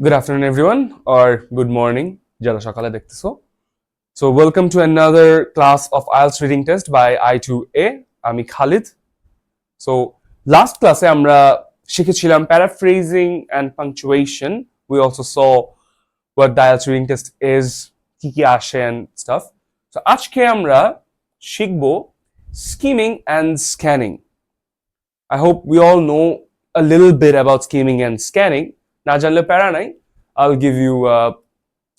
Good afternoon, everyone, or good morning. Jala shakale dekhteso. So, welcome to another class of IELTS Reading Test by I2A. Ami Khalid. So, last class আমরা শিখেছিলাম paraphrasing and punctuation. We also saw what the IELTS Reading Test is, কি কি আসে and stuff. So, আজকে আমরা শিখবো skimming and scanning. I hope we all know a little bit about skimming and scanning. না জানলে প্যারা নাই, I'll give you a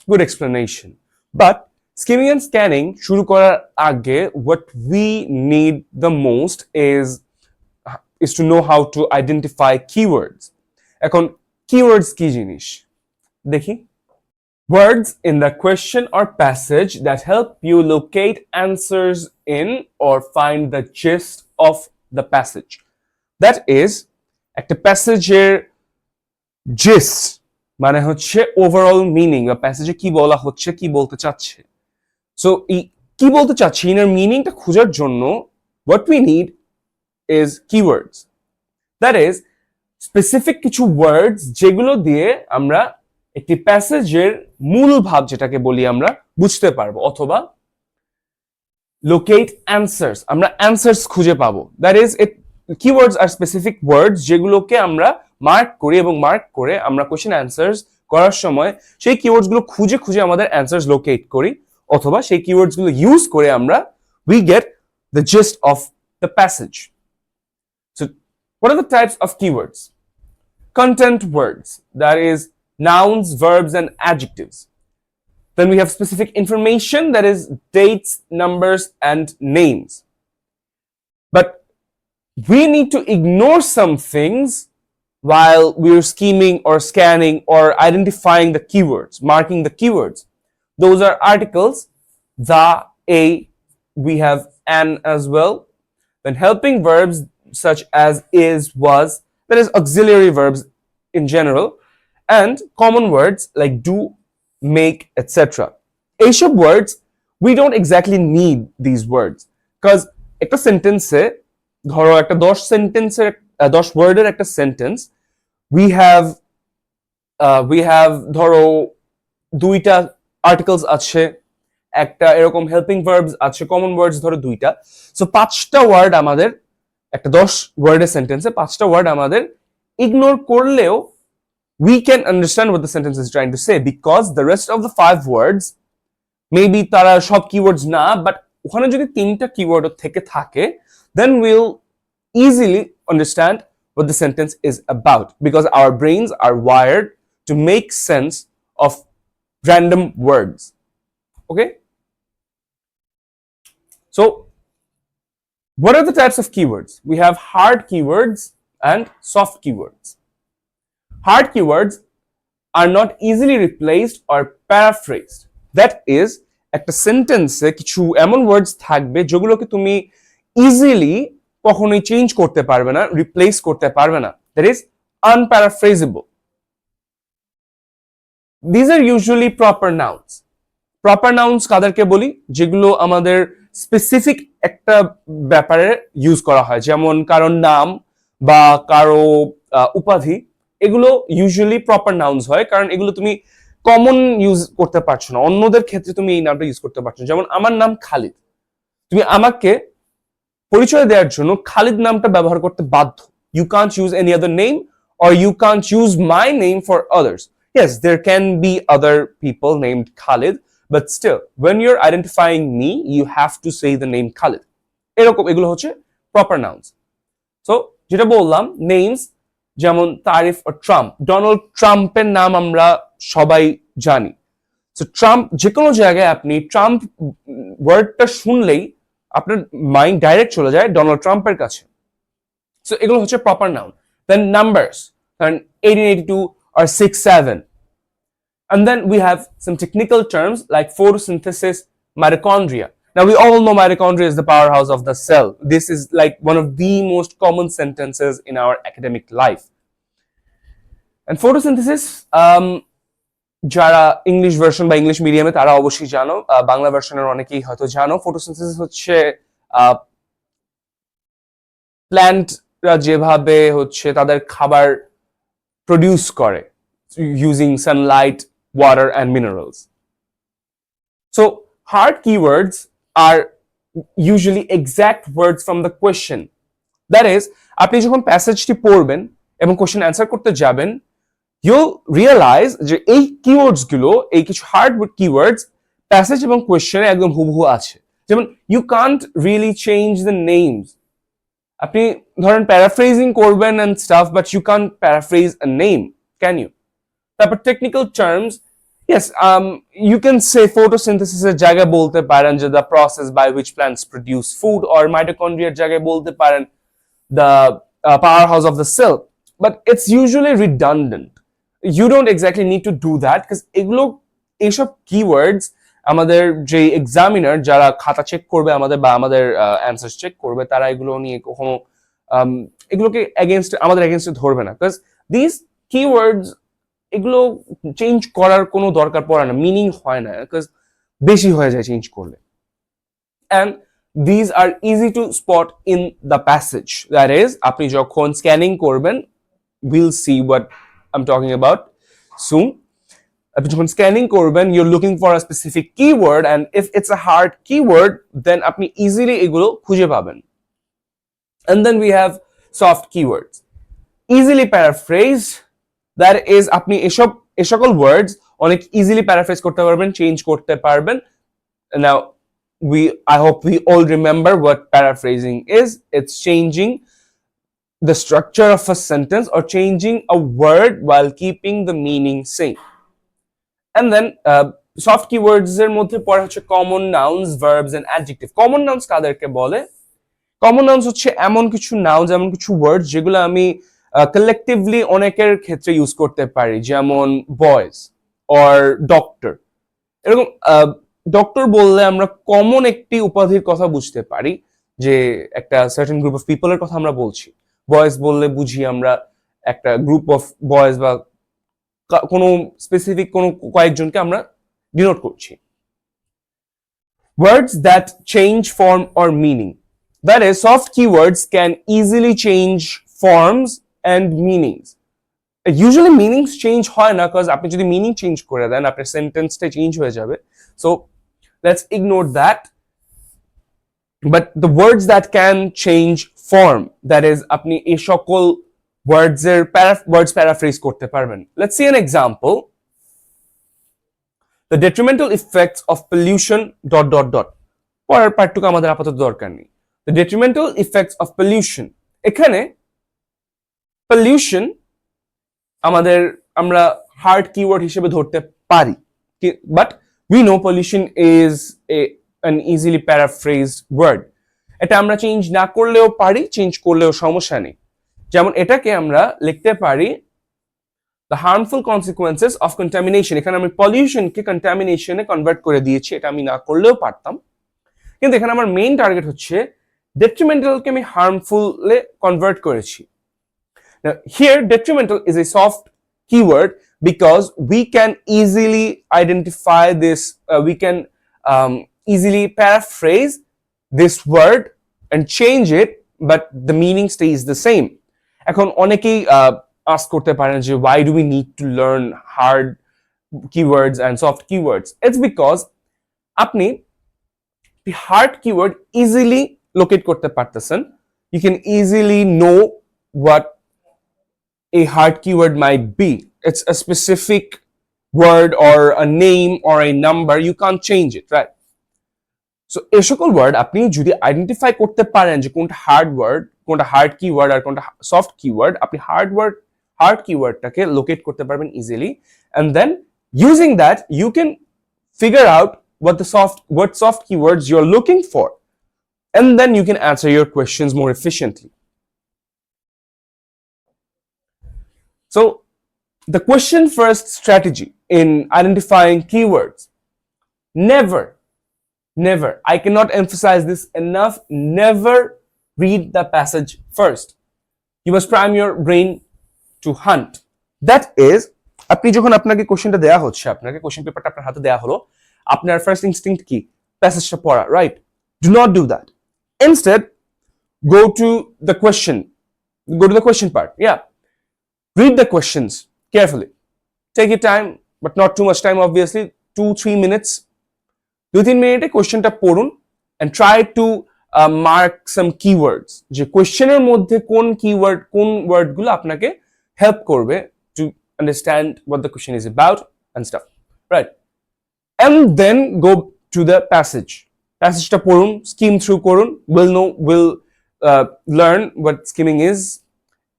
good explanation. But skimming and scanning শুরু করার আগে what we need the most is to know how to identify keywords. এখন keywords কি জিনিস দেখি words in the question or passage that help you locate answers in or find the gist of the passage. That is একটা প্যাসেজের gist মানে হচ্ছে overall meaning বা প্যাসেজে কি বলা হচ্ছে কি বলতে চাচ্ছে সো এই কি বলতে চাচ্ছে ইনার মিনিংটা খোঁজার জন্য what we need is keywords that is specific কিছু ওয়ার্ডস যেগুলো দিয়ে আমরা একটি প্যাসেজের মূল ভাব যেটাকে বলি আমরা বুঝতে পারবো অথবা locate answers আমরা answers খুঁজে পাবো that is it keywords are specific words যেগুলোকে আমরা মার্ক করি এবং মার্ক করে আমরা কোশ্চেন অ্যানসার্স করার সময় সেই কিওয়ার্ডস গুলো খুঁজে খুঁজে আমাদের অ্যানসার্স লোকেট করি অথবা সেই কিওয়ার্ডস গুলো ইউজ করে আমরা we get the gist of the passage. So what are the types of keywords? Content words, that is nouns, verbs and adjectives. Then we have specific information, that is dates, numbers and names. But we need to ignore some things while we're scheming or scanning or identifying the keywords, marking the keywords. Those are articles, the, a, we have an as well. Then helping verbs such as is, was, that is auxiliary verbs in general, and common words like do, make, etc. এইসব words, we don't exactly need these words because একটা সেন্টেন্সে ধরো একটা 10 সেন্টেন্সের 10 ওয়ার্ডের একটা sentence we have ধরো দুইটা আর্টিকেলস আছে একটা এরকম হেল্পিং ভার্বস আছে কমন ওয়ার্ডস ধরো দুইটা সো পাঁচটা ওয়ার্ড আমাদের একটা 10 ওয়ার্ডের সেন্টেন্সে পাঁচটা ওয়ার্ড আমাদের ইগনোর করলেও we can understand what the sentence is trying to say because the rest of the 5 words maybe তারা সব কিওয়ার্ডস না বাট ওখানে যদি তিনটা কিওয়ার্ড থেকে থাকে then we'll easily understand what the sentence is about because our brains are wired to make sense of random words. Okay? So, what are the types of keywords? We have hard keywords and soft keywords. Hard keywords are not easily replaced or paraphrased. That is, একটা সেন্টেন্সে কিছু এমন ওয়ার্ডস থাকবে যেগুলোকে তুমি easily কখনোই change করতে পারবে না রিপ্লেস করতে পারবে না দ্যাট ইজ আনপ্যারাফ্রেজেবল দিস আর ইউজুয়ালি প্রপার নাউন্স কাদেরকে বলি যেগুলো আমাদের স্পেসিফিক একটা ব্যাপারে ইউজ করা হয় যেমন কারো নাম বা কারো উপাধি এগুলো ইউজুয়ালি প্রপার নাউন্স হয় কারণ এগুলো তুমি কমন ইউজ করতে পারছো না অন্যদের ক্ষেত্রে তুমি এই নামটা ইউজ করতে পারছো যেমন আমার নাম খালিদ তুমি আমাকে পরিচয় দেওয়ার জন্য খালিদ নামটা ব্যবহার করতে বাধ্য you can't use any other name or you can't use my name for others. Yes, there can be other people named Khalid, but still when you're identifying me you have to say the name Khalid. এরকম এগুলো হচ্ছে proper nouns. So যেটা বললাম names যেমন তারিফ ও Trump Donald ট্রাম্পের নাম আমরা সবাই জানি সো ট্রাম্প যে কোনো জায়গায় আপনি ট্রাম্প ওয়ার্ডটা শুনলেই আপনার মাইন্ড ডাইরেক্ট চলে যায় ডোনাল্ড ট্রাম্পের কাছে সো এগুলো হচ্ছে প্রপার নাউন দেন নাম্বারস কারণ 1882 or 67 and then we have some technical terms like photosynthesis mitochondria now we all know mitochondria is the powerhouse of the cell this is like one of the most common sentences in our academic life and photosynthesis যারা English version বা English মিডিয়ামে তারা অবশ্যই জানো বাংলা ভার্সনের অনেকেই হয়তো জানো ফটোসিনথেসিস হচ্ছে প্ল্যান্টরা যেভাবে হচ্ছে তাদের খাবার প্রডিউস করে using sunlight, water, and minerals. So hard keywords are usually exact words from the question. That is, আপনি যখন প্যাসেজটি পড়বেন এবং কোশ্চেন অ্যান্সার করতে যাবেন, you'll realize যে এই কিওয়ার্ডস গুলো, এই কিছু হার্ড কিওয়ার্ডস প্যাসেজ এবং কোশ্চেনে একদম হুবহু আছে। যেমন you can't really change the names. আপনি ধরেন প্যারাফ্রেজিং করবেন and stuff, but you can't paraphrase a name, can you? তারপর technical terms, yes, you can say photosynthesis এর জায়গায় বলতে পারেন যে the process by which plants produce food, or mitochondria এর জায়গায় বলতে পারেন the powerhouse of the cell, but it's usually redundant. You don't exactly need to do that because এগুলো, এইসব keywords আমাদের যে এক্সামিনার যারা খাতা চেক করবে আমাদের বা আমাদের অ্যান্সার চেক করবে, তারা এগুলো নিয়ে কখনো এগুলোকে আমাদের এগেনস্টে ধরবে না, বিকজ দিস কিওয়ার্ডস এগুলো চেঞ্জ করার কোনো দরকার পড়ে না, মিনিং হয় না, বিকজ বেশি হয়ে যায় চেঞ্জ করলে। And these are easy to spot in the passage. That is, আপনি যখন স্ক্যানিং করবেন, we'll see what I'm talking about soon. আপনি যখন স্ক্যানিং করবেন, you're looking for a specific keyword, and if it's a hard keyword, then আপনি easily এগুলো খুঁজে পাবেন. And then we have soft keywords. Easily paraphrase, that is, আপনি এই সকল ওয়ার্ডস অনেক ইজিলি প্যারাফ্রেজ করতে পারবেন, চেঞ্জ করতে পারবেন। Now, I hope we all remember what paraphrasing is. It's changing the structure of a sentence or changing a word while keeping the meaning same. And then soft keywords এর মধ্যে পড়ে হচ্ছে common nouns, verbs and adjective. Common nouns কাদেরকে বলে? Common nouns হচ্ছে এমন কিছু nouns, এমন কিছু words যেগুলো আমি collectively অনেকের ক্ষেত্রে ইউজ করতে পারি, যেমন boys or doctor। এরকম ডক্টর বললে আমরা কমন একটি উপাধির কথা বুঝতে পারি, যে একটা সার্টেন গ্রুপ অফ পিপলের কথা আমরা বলছি। বয়েজ বললে বুঝি আমরা একটা গ্রুপ অফ বয়েজ বা কোনো স্পেসিফিক কোনো কয়েকজনকে আমরা ডিনোট করছি। Words that change form or meaning, that is, soft keywords can easily change forms and meanings. Usually meanings change হয় না, because আপনি যদি মিনিং চেঞ্জ করে দেন আপনার সেন্টেন্সটা চেঞ্জ হয়ে যাবে, so let's ignore that. But the words that can change form, that is, আপনি এই সকল words paraphrase করতে পারবেন। Let's see an example. The detrimental effects of pollution ... পরের পার্টটুকু আমাদের আপাতত দরকার নেই। The detrimental effects of pollution, এখানে pollution আমরা হার্ড কিওয়ার্ড হিসেবে ধরতে পারি, but we know pollution is an easily paraphrased word. এটা আমরা চেঞ্জ না করলেও পারি, চেঞ্জ করলেও সমস্যা নেই। যেমন এটাকে আমরা লিখতে পারি the harmful consequences of contamination. এখানে আমি পলিউশনকে কন্টামিনেশনে কনভার্ট করে দিয়েছি, এটা আমি না করলেও পারতাম, কিন্তু এখানে আমার মেইন টার্গেট হচ্ছে detrimentalকে আমি harmful-এ কনভার্ট করেছি। Now here detrimental is a soft keyword because we can easily identify this, we can easily paraphrase this word and change it, but the meaning stays the same. এখন অনেকেই ask করতে পারেন যে why do we need to learn hard keywords and soft keywords? It's because আপনি the hard keyword easily locate করতে পারতেছেন, you can easily know what a hard keyword might be. It's a specific word or a name or a number, you can't change it, right? So এই সকল word আপনি যদি identify করতে পারেন যে কোনটা হার্ড ওয়ার্ড, কোনটা হার্ড কিওয়ার্ড আর কোনটা সফট কিওয়ার্ড, আপনি হার্ড কিওয়ার্ডটাকে লোকেট করতে পারবেন easily, and then using that you can figure out what soft keywords you're looking for, and then you can answer your questions more efficiently. So the question first strategy in identifying keywords: never, I cannot emphasize this enough, never read the passage first. You must prime your brain to hunt. That is, আপনি যখন আপনাকে কোশ্চেনটা দেয়া হচ্ছে, আপনাকে question পেপারটা আপনার হাতে দেয়া হলো, আপনার ফার্স্ট ইনস্টিংক্ট কি? প্যাসেজটা পড়া, right? Do not do that. Instead, go to the question part. Yeah, read the questions carefully. take your time but not too much time obviously 2-3 minutes 2-3 মিনিটে কোশ্চেনটা পড়ুন and try to mark some keywords যে কোশ্চেনের মধ্যে কোন keyword কোন ওয়ার্ডগুলো আপনাকে হেল্প করবে to understand what the question is about and stuff right and then go to the প্যাসেজটা পড়ুন skim through করুন will learn what skimming is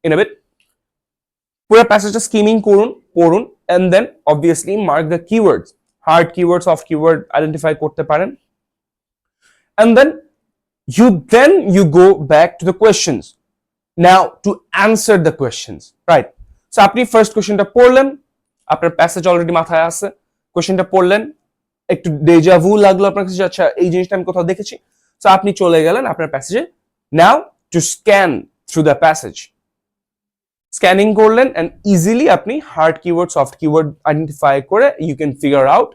in a bit পুরো প্যাসেজটা স্কিমিং পড়ুন and then obviously mark the keywords hard keyword soft keyword identify করতে পারেন and then you go back to the questions now to answer the questions right so আপনি first কোশ্চেনটা পড়লেন আপনার passage already মাথায় আছে কোশ্চেনটা পড়লেন একটু ডেজা ভু লাগলো আপনার কাছে আচ্ছা এই জিনিসটা আমি কোথাও দেখেছি সো আপনি চলে গেলেন আপনার প্যাসেজে now to scan through the passage scanning করলেন and easily আপনি hard keyword soft keyword identify করে you can figure out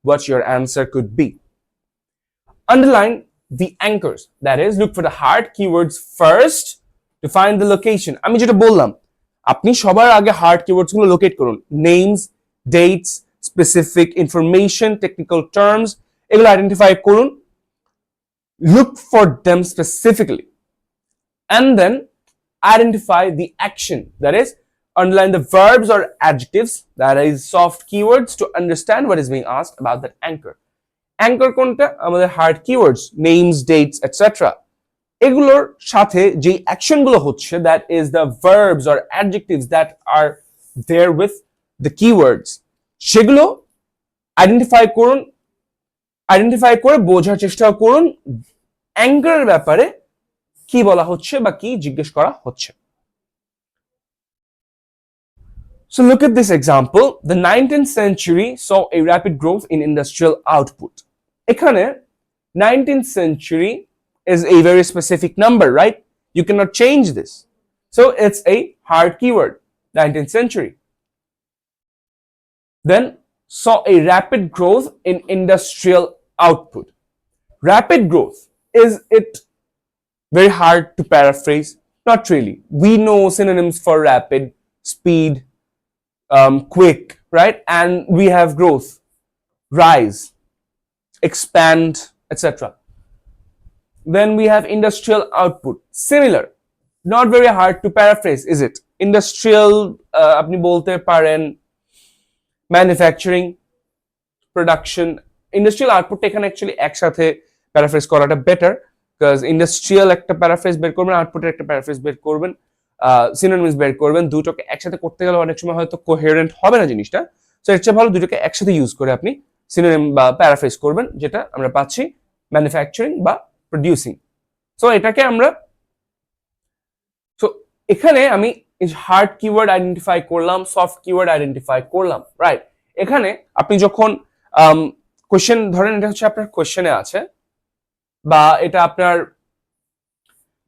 what your answer could be underline the anchors that is look for the hard keywords first to find the location আমি যেটা বললাম আপনি সবার আগে hard keywords গুলো locate করুন names dates specific information technical terms এগুলো identify করুন look for them specifically and then identify the action that is underline the verbs or adjectives that is soft keywords to understand what is being asked about that anchor কোনটা আমাদের hard keywords names dates etc এগুলোর সাথে যে action গুলো হচ্ছে that is the verbs or adjectives that are there with the keywords সেগুলো identify করে বোঝার চেষ্টা করুন অ্যাঙ্কারের ব্যাপারে কি বলা হচ্ছে বা কি জিজ্ঞেস করা হচ্ছে So look at this example. The 19th century saw a rapid growth in industrial output. এখানে 19th century is a very specific number, right? You cannot change this. So it's a hard keyword, 19th century. Then saw a rapid growth in industrial output. Rapid growth, is it very hard to paraphrase? Not really. We know synonyms for rapid, speed, quick, right? And we have growth, rise, expand, etc. Then we have industrial output. Similar. Not very hard to paraphrase, is it? Industrial, আপনি বলতে পারেন manufacturing, production. Industrial output এখানে actually একসাথে paraphrase করাটা better because industrial একটা paraphrase বের করবেন, output এর একটা paraphrase বের করবেন, synonyms বের করবেন, দুটোকে একসাথে করতে গেলে অনেক সময় হয়তো coherent হবে না জিনিসটা। সো এর চেয়ে ভালো দুটোকে একসাথে ইউজ করে আপনি synonym বা paraphrase করবেন, যেটা আমরা পাচ্ছি manufacturing বা producing. সো এটাকে আমরা এখানে আমি হার্ড কিওয়ার্ড আইডেন্টিফাই করলাম, সফট কিওয়ার্ড আইডেন্টিফাই করলাম, রাইট? এখানে আপনি যখন কোশ্চেন ধরেন, এটা হচ্ছে আপনার কোশ্চেনে আছে বা এটা আপনার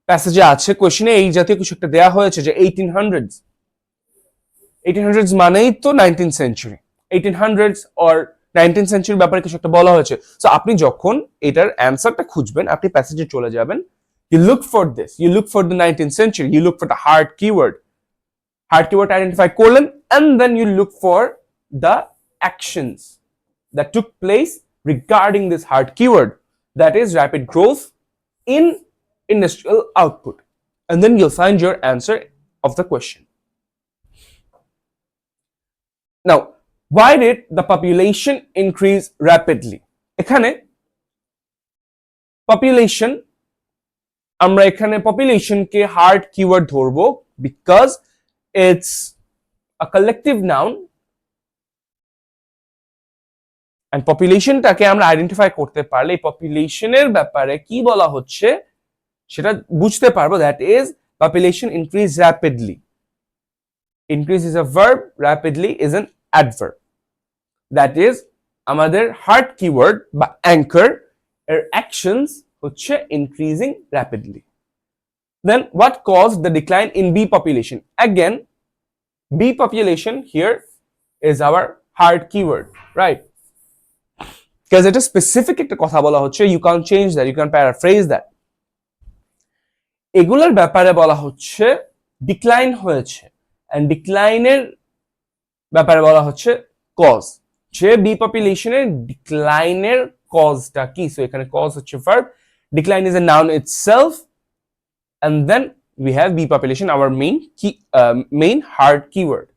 প্যাসেজে আছে, কোশ্চেনে এই জাতীয় কিছু একটা দেয়া হয়েছে যে 1800s মানেই তো 19th century, 1800s or 19th সেঞ্চুরির ব্যাপারে কিছু একটা বলা হয়েছে। সো আপনি যখন এটার অ্যান্সারটা খুঁজবেন, আপনি প্যাসেজে চলে যাবেন, you look for this, you look for the 19th century, you look for the hard keyword identify করলেন, and then you look for the actions that took place regarding this hard keyword, that is rapid growth in industrial output, and then you'll find your answer of the question. Now, why did the population increase rapidly? এখানে population, আমরা এখানে পপুলেশনকে hard keyword ধরবো because it's a collective noun, and পপুলেশনটাকে আমরা identify করতে পারলে এই পপুলেশনের ব্যাপারে কি বলা হচ্ছে সেটা বুঝতে পারবো। That is population increase rapidly. Increase is a verb, rapidly is an adverb. That is আমাদের হার্ড কিওয়ার্ড বা অ্যাঙ্কার এর অ্যাকশনস হচ্ছে increasing rapidly. Then what caused the decline in bee population? Again, bee population here is our hard keyword, right? Because it is specific একটা কথা বলা হচ্ছে, you can't change that, you can't paraphrase that. এগুলোর ব্যাপারে বলা হচ্ছে decline হয়েছে, and decline এর ব্যাপারে বলা হচ্ছে কজ, যে বি পপুলেশনের ডিক্লাইনের কজটা কি। সো এখানে কজ হচ্ছে verb, decline is a noun itself, and then we have bee population, our main hard keyword.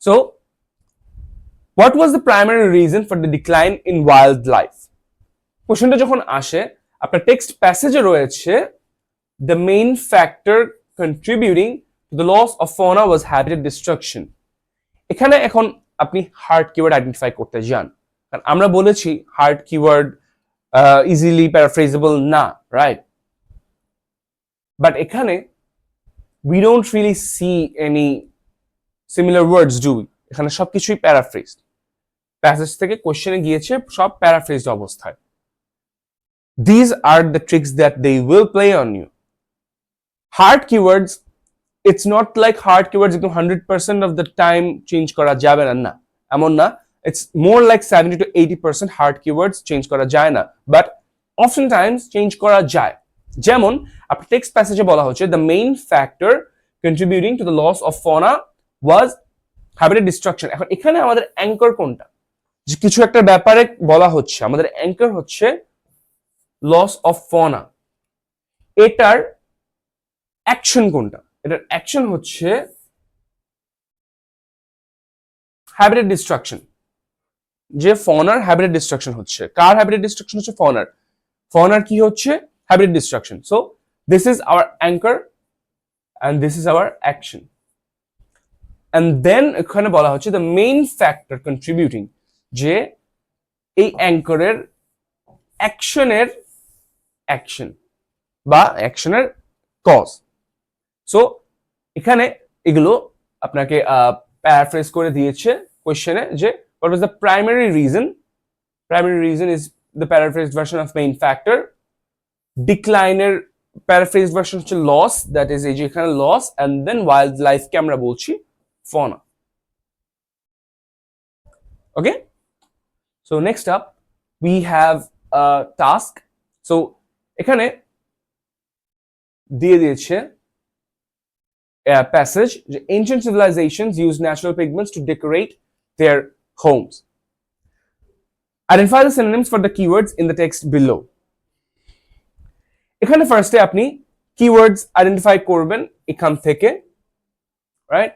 So what was the primary reason for the decline in wildlife? কোশ্চেনটা যখন আসে আপনার text প্যাসেজে রয়েছে the main factor contributing to the loss of fauna was habitat destruction, এখানে এখন আপনি hard keyword identify করতে যান, কারণ আমরা বলেছি হার্ড কিওয়ার্ড ইজিলি প্যারাফ্রেজেবল না, রাইট? বাট এখানে we don't really see any similar words, do we? এখানে সবকিছুই প্যারাফ্রেজড, প্যাসেজ থেকে কোশ্চেনে গিয়েছে সব প্যারাফ্রেজড অবস্থায়। These are the tricks that they will play on you. Hard keywords, it's not like hard keywords একদম 100% of the time চেঞ্জ করা যাবে না, এমন না। It's more like 70 to 80% hard keywords change করা যায় না, but oftentimes চেঞ্জ করা যায়। যেমন আপনার টেক্সট প্যাসেজে বলা হচ্ছে the main factor contributing to the loss of fauna was habitat destruction। এখন এখানে আমাদের অ্যাঙ্কর কোনটা? যে কিছু একটা ব্যাপারে বলা হচ্ছে, আমাদের অ্যাঙ্কর হচ্ছে লস অফ ফনা, এটার অ্যাকশন কোনটা? এটার অ্যাকশন হচ্ছে হ্যাবিটেট ডিস্ট্রাকশন, যে ফনার হ্যাবিটেট ডিস্ট্রাকশন হচ্ছে। কার হ্যাবিটেট ডিস্ট্রাকশন হচ্ছে? ফনার। ফনার কি হচ্ছে? Habitat destruction. So this is our anchor and this is our action, and then এখানে বলা হচ্ছে the main factor contributing, যে এই অ্যাঙ্করের অ্যাকশনের অ্যাকশন বা অ্যাকশনের কজ। সো এখানে এগুলো আপনাকে প্যারাফ্রেজ করে দিয়েছে কোশ্চেনে, যে what was the primary reason? Primary reason is the paraphrased version of main factor. ডিক্লাইনের প্যারাফ্রেজড ভার্সন হচ্ছে লস, দ্যাট ইজ এই যে এখানে লস, এন্ড দেন ওয়াইল্ড লাইফকে আমরা বলছি fauna. Okay, so next up we have task. So এখানে দিয়ে দিয়েছে প্যাসেজ যে ancient civilizations use natural pigments to decorate their homes. Identify the synonyms for the keywords in the text below. এখানে ফার্স্টে আপনি কিওয়ার্ডস আইডেন্টিফাই করবেন এখান থেকে, রাইট?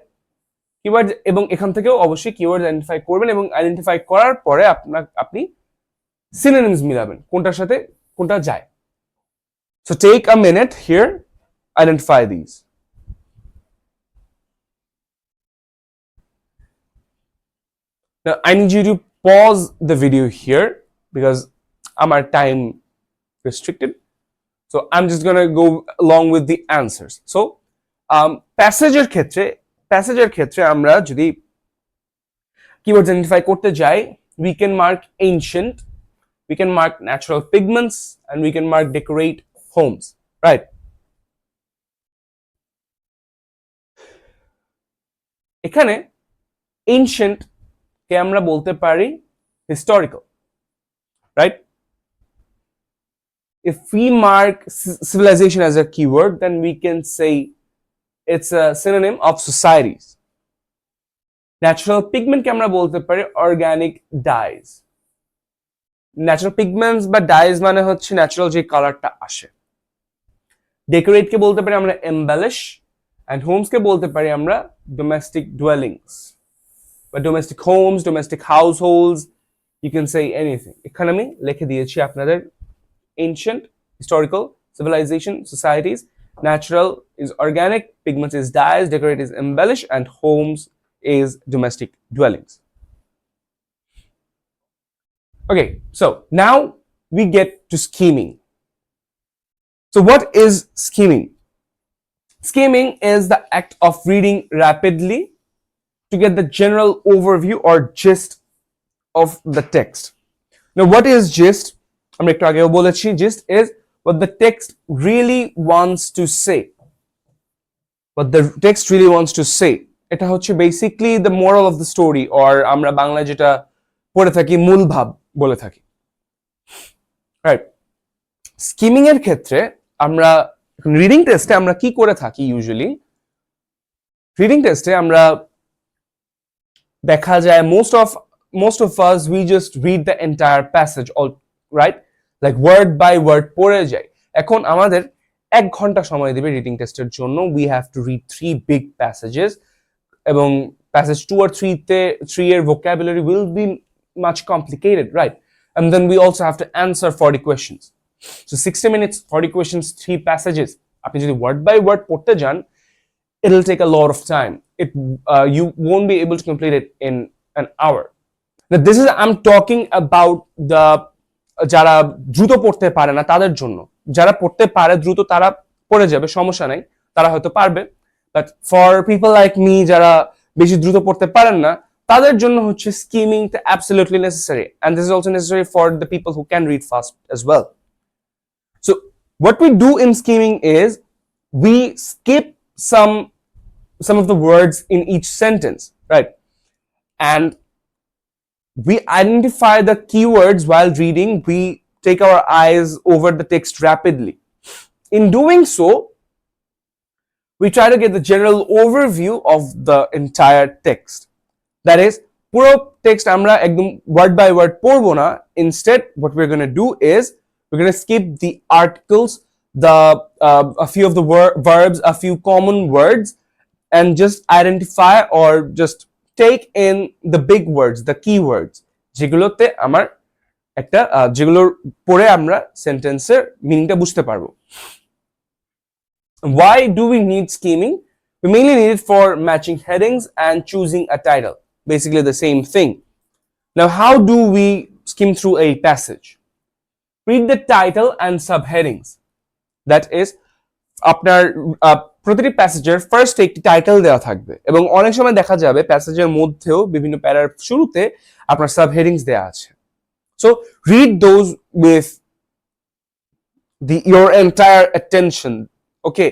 কিওয়ার্ড, এবং এখান থেকেও অবশ্যই কিওয়ার্ড আইডেন্টিফাই করবেন, এবং আইডেন্টিফাই করার পরে আপনি সিনোনিমস মিলাবেন, কোনটার সাথে কোনটা যায়। So take a minute here, identify this. Now I need you to pause the video here because our time restricted. So I'm just gonna go along with the answers. So প্যাসেজের ক্ষেত্রে আমরা যদি keywords identify করতে যাই, we can mark ancient, we can mark natural pigments, and we can mark decorate homes, right? এখানে ancient কে আমরা বলতে পারি historical, right? If we mark civilization as a keyword, then we can say it's a synonym of societies. Natural pigment কে আমরা বলতে পারি organic dyes. Natural pigments বা dyes মানে হচ্ছে ন্যাচারাল যে কালারটা আসে। Decorate কে বলতে পারি আমরা embellish, and homes কে বলতে পারি আমরা domestic dwellings. But domestic homes, domestic households, you can say anything. এখানে আমি লিখে দিয়েছি আপনাদের ancient, historical, civilization, societies, natural is organic, pigments is dyes, decorate is embellish, and homes is domestic dwellings. Okay, so now we get to scheming. So what is scheming? Scheming is the act of reading rapidly to get the general overview or gist of the text. Now what is gist? আমরা একটু আগেও বলেছি, gist is what the text really wants to say. What the text really wants to say. এটা হচ্ছে basically the moral of the story, or আমরা বাংলায় যেটা পড়ে থাকি মূল ভাব বলে থাকি, রাইট? স্কিমিং এর ক্ষেত্রে আমরা রিডিং টেস্টে আমরা কি করে থাকি ইউজুয়ালি, রিডিং টেস্টে আমরা দেখা যায় most of us we just read the entire passage all right like word by word পড়ে যাই এখন আমাদের 1 ঘন্টা সময় দিবে রিডিং টেস্টের জন্য we have to read 3 big passages এবং passage 2 or 3 তে 3 এর vocabulary will be much complicated right and then we also have to answer 40 questions so 60 minutes 40 questions 3 passages আপনি যদি word by word পড়তে যান it'll take a lot of time you won't be able to complete it in an hour now this is I'm talking about the যারা দ্রুত পড়তে পারে না তাদের জন্য যারা পড়তে পারে দ্রুত তারা পড়ে যাবে সমস্যা নাই তারা হয়তো পারবে but for people like me যারা বেশি দ্রুত পড়তে পারেন না তাদের জন্য হচ্ছে skimming absolutely necessary and this is also necessary for the people who can read fast as well so what we do in skimming is we skip some of the words in each sentence right and we identify the keywords while reading we take our eyes over the text rapidly in doing so we try to get the general overview of the entire text that is puro text amra ekdom word by word porbo na instead what we're going to do is we're going to skip the articles the a few of the verbs a few common words and just identify or just take in the big words the keywords যেগুলোতে আমার একটা যেগুলোর পরে আমরা সেন্টেন্সের মিনিংটা বুঝতে পারবো why do we need skimming we mainly need it for matching headings and choosing a title basically the same thing now how do we skim through a passage read the title and subheadings that is আপনার প্রতিটি প্যাসেজের first একটি title দেওয়া থাকবে এবং অনেক সময় দেখা যাবে প্যাসেজের মধ্যেও বিভিন্ন প্যারার শুরুতে আপনার সাবহেডিংস দেওয়া আছে so read those with your entire attention ওকে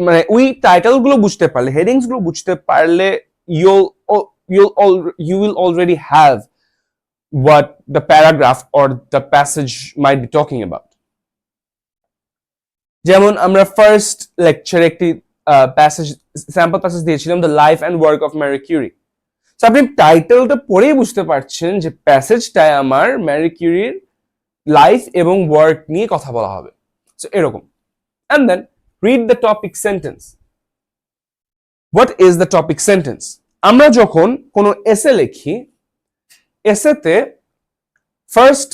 মানে ওই টাইটেল গুলো বুঝতে পারলে হেডিংস গুলো বুঝতে পারলে you will already have what the paragraph or the passage might be talking about যেমন আমরা ফার্স্ট লেকচারে একটি প্যাসেজ স্যাম্পল প্যাসেজ দিয়েছিলাম the life and work of Marie Curie so আপনি টাইটেলটা পড়েই বুঝতে পারছেন যে প্যাসেজটায় আমার ম্যারি কিউরির লাইফ এবং ওয়ার্ক নিয়ে কথা বলা হবে সো এরকম and then read the topic sentence what is the topic sentence আমরা যখন কোনো এসে লিখি এসেতে ফার্স্ট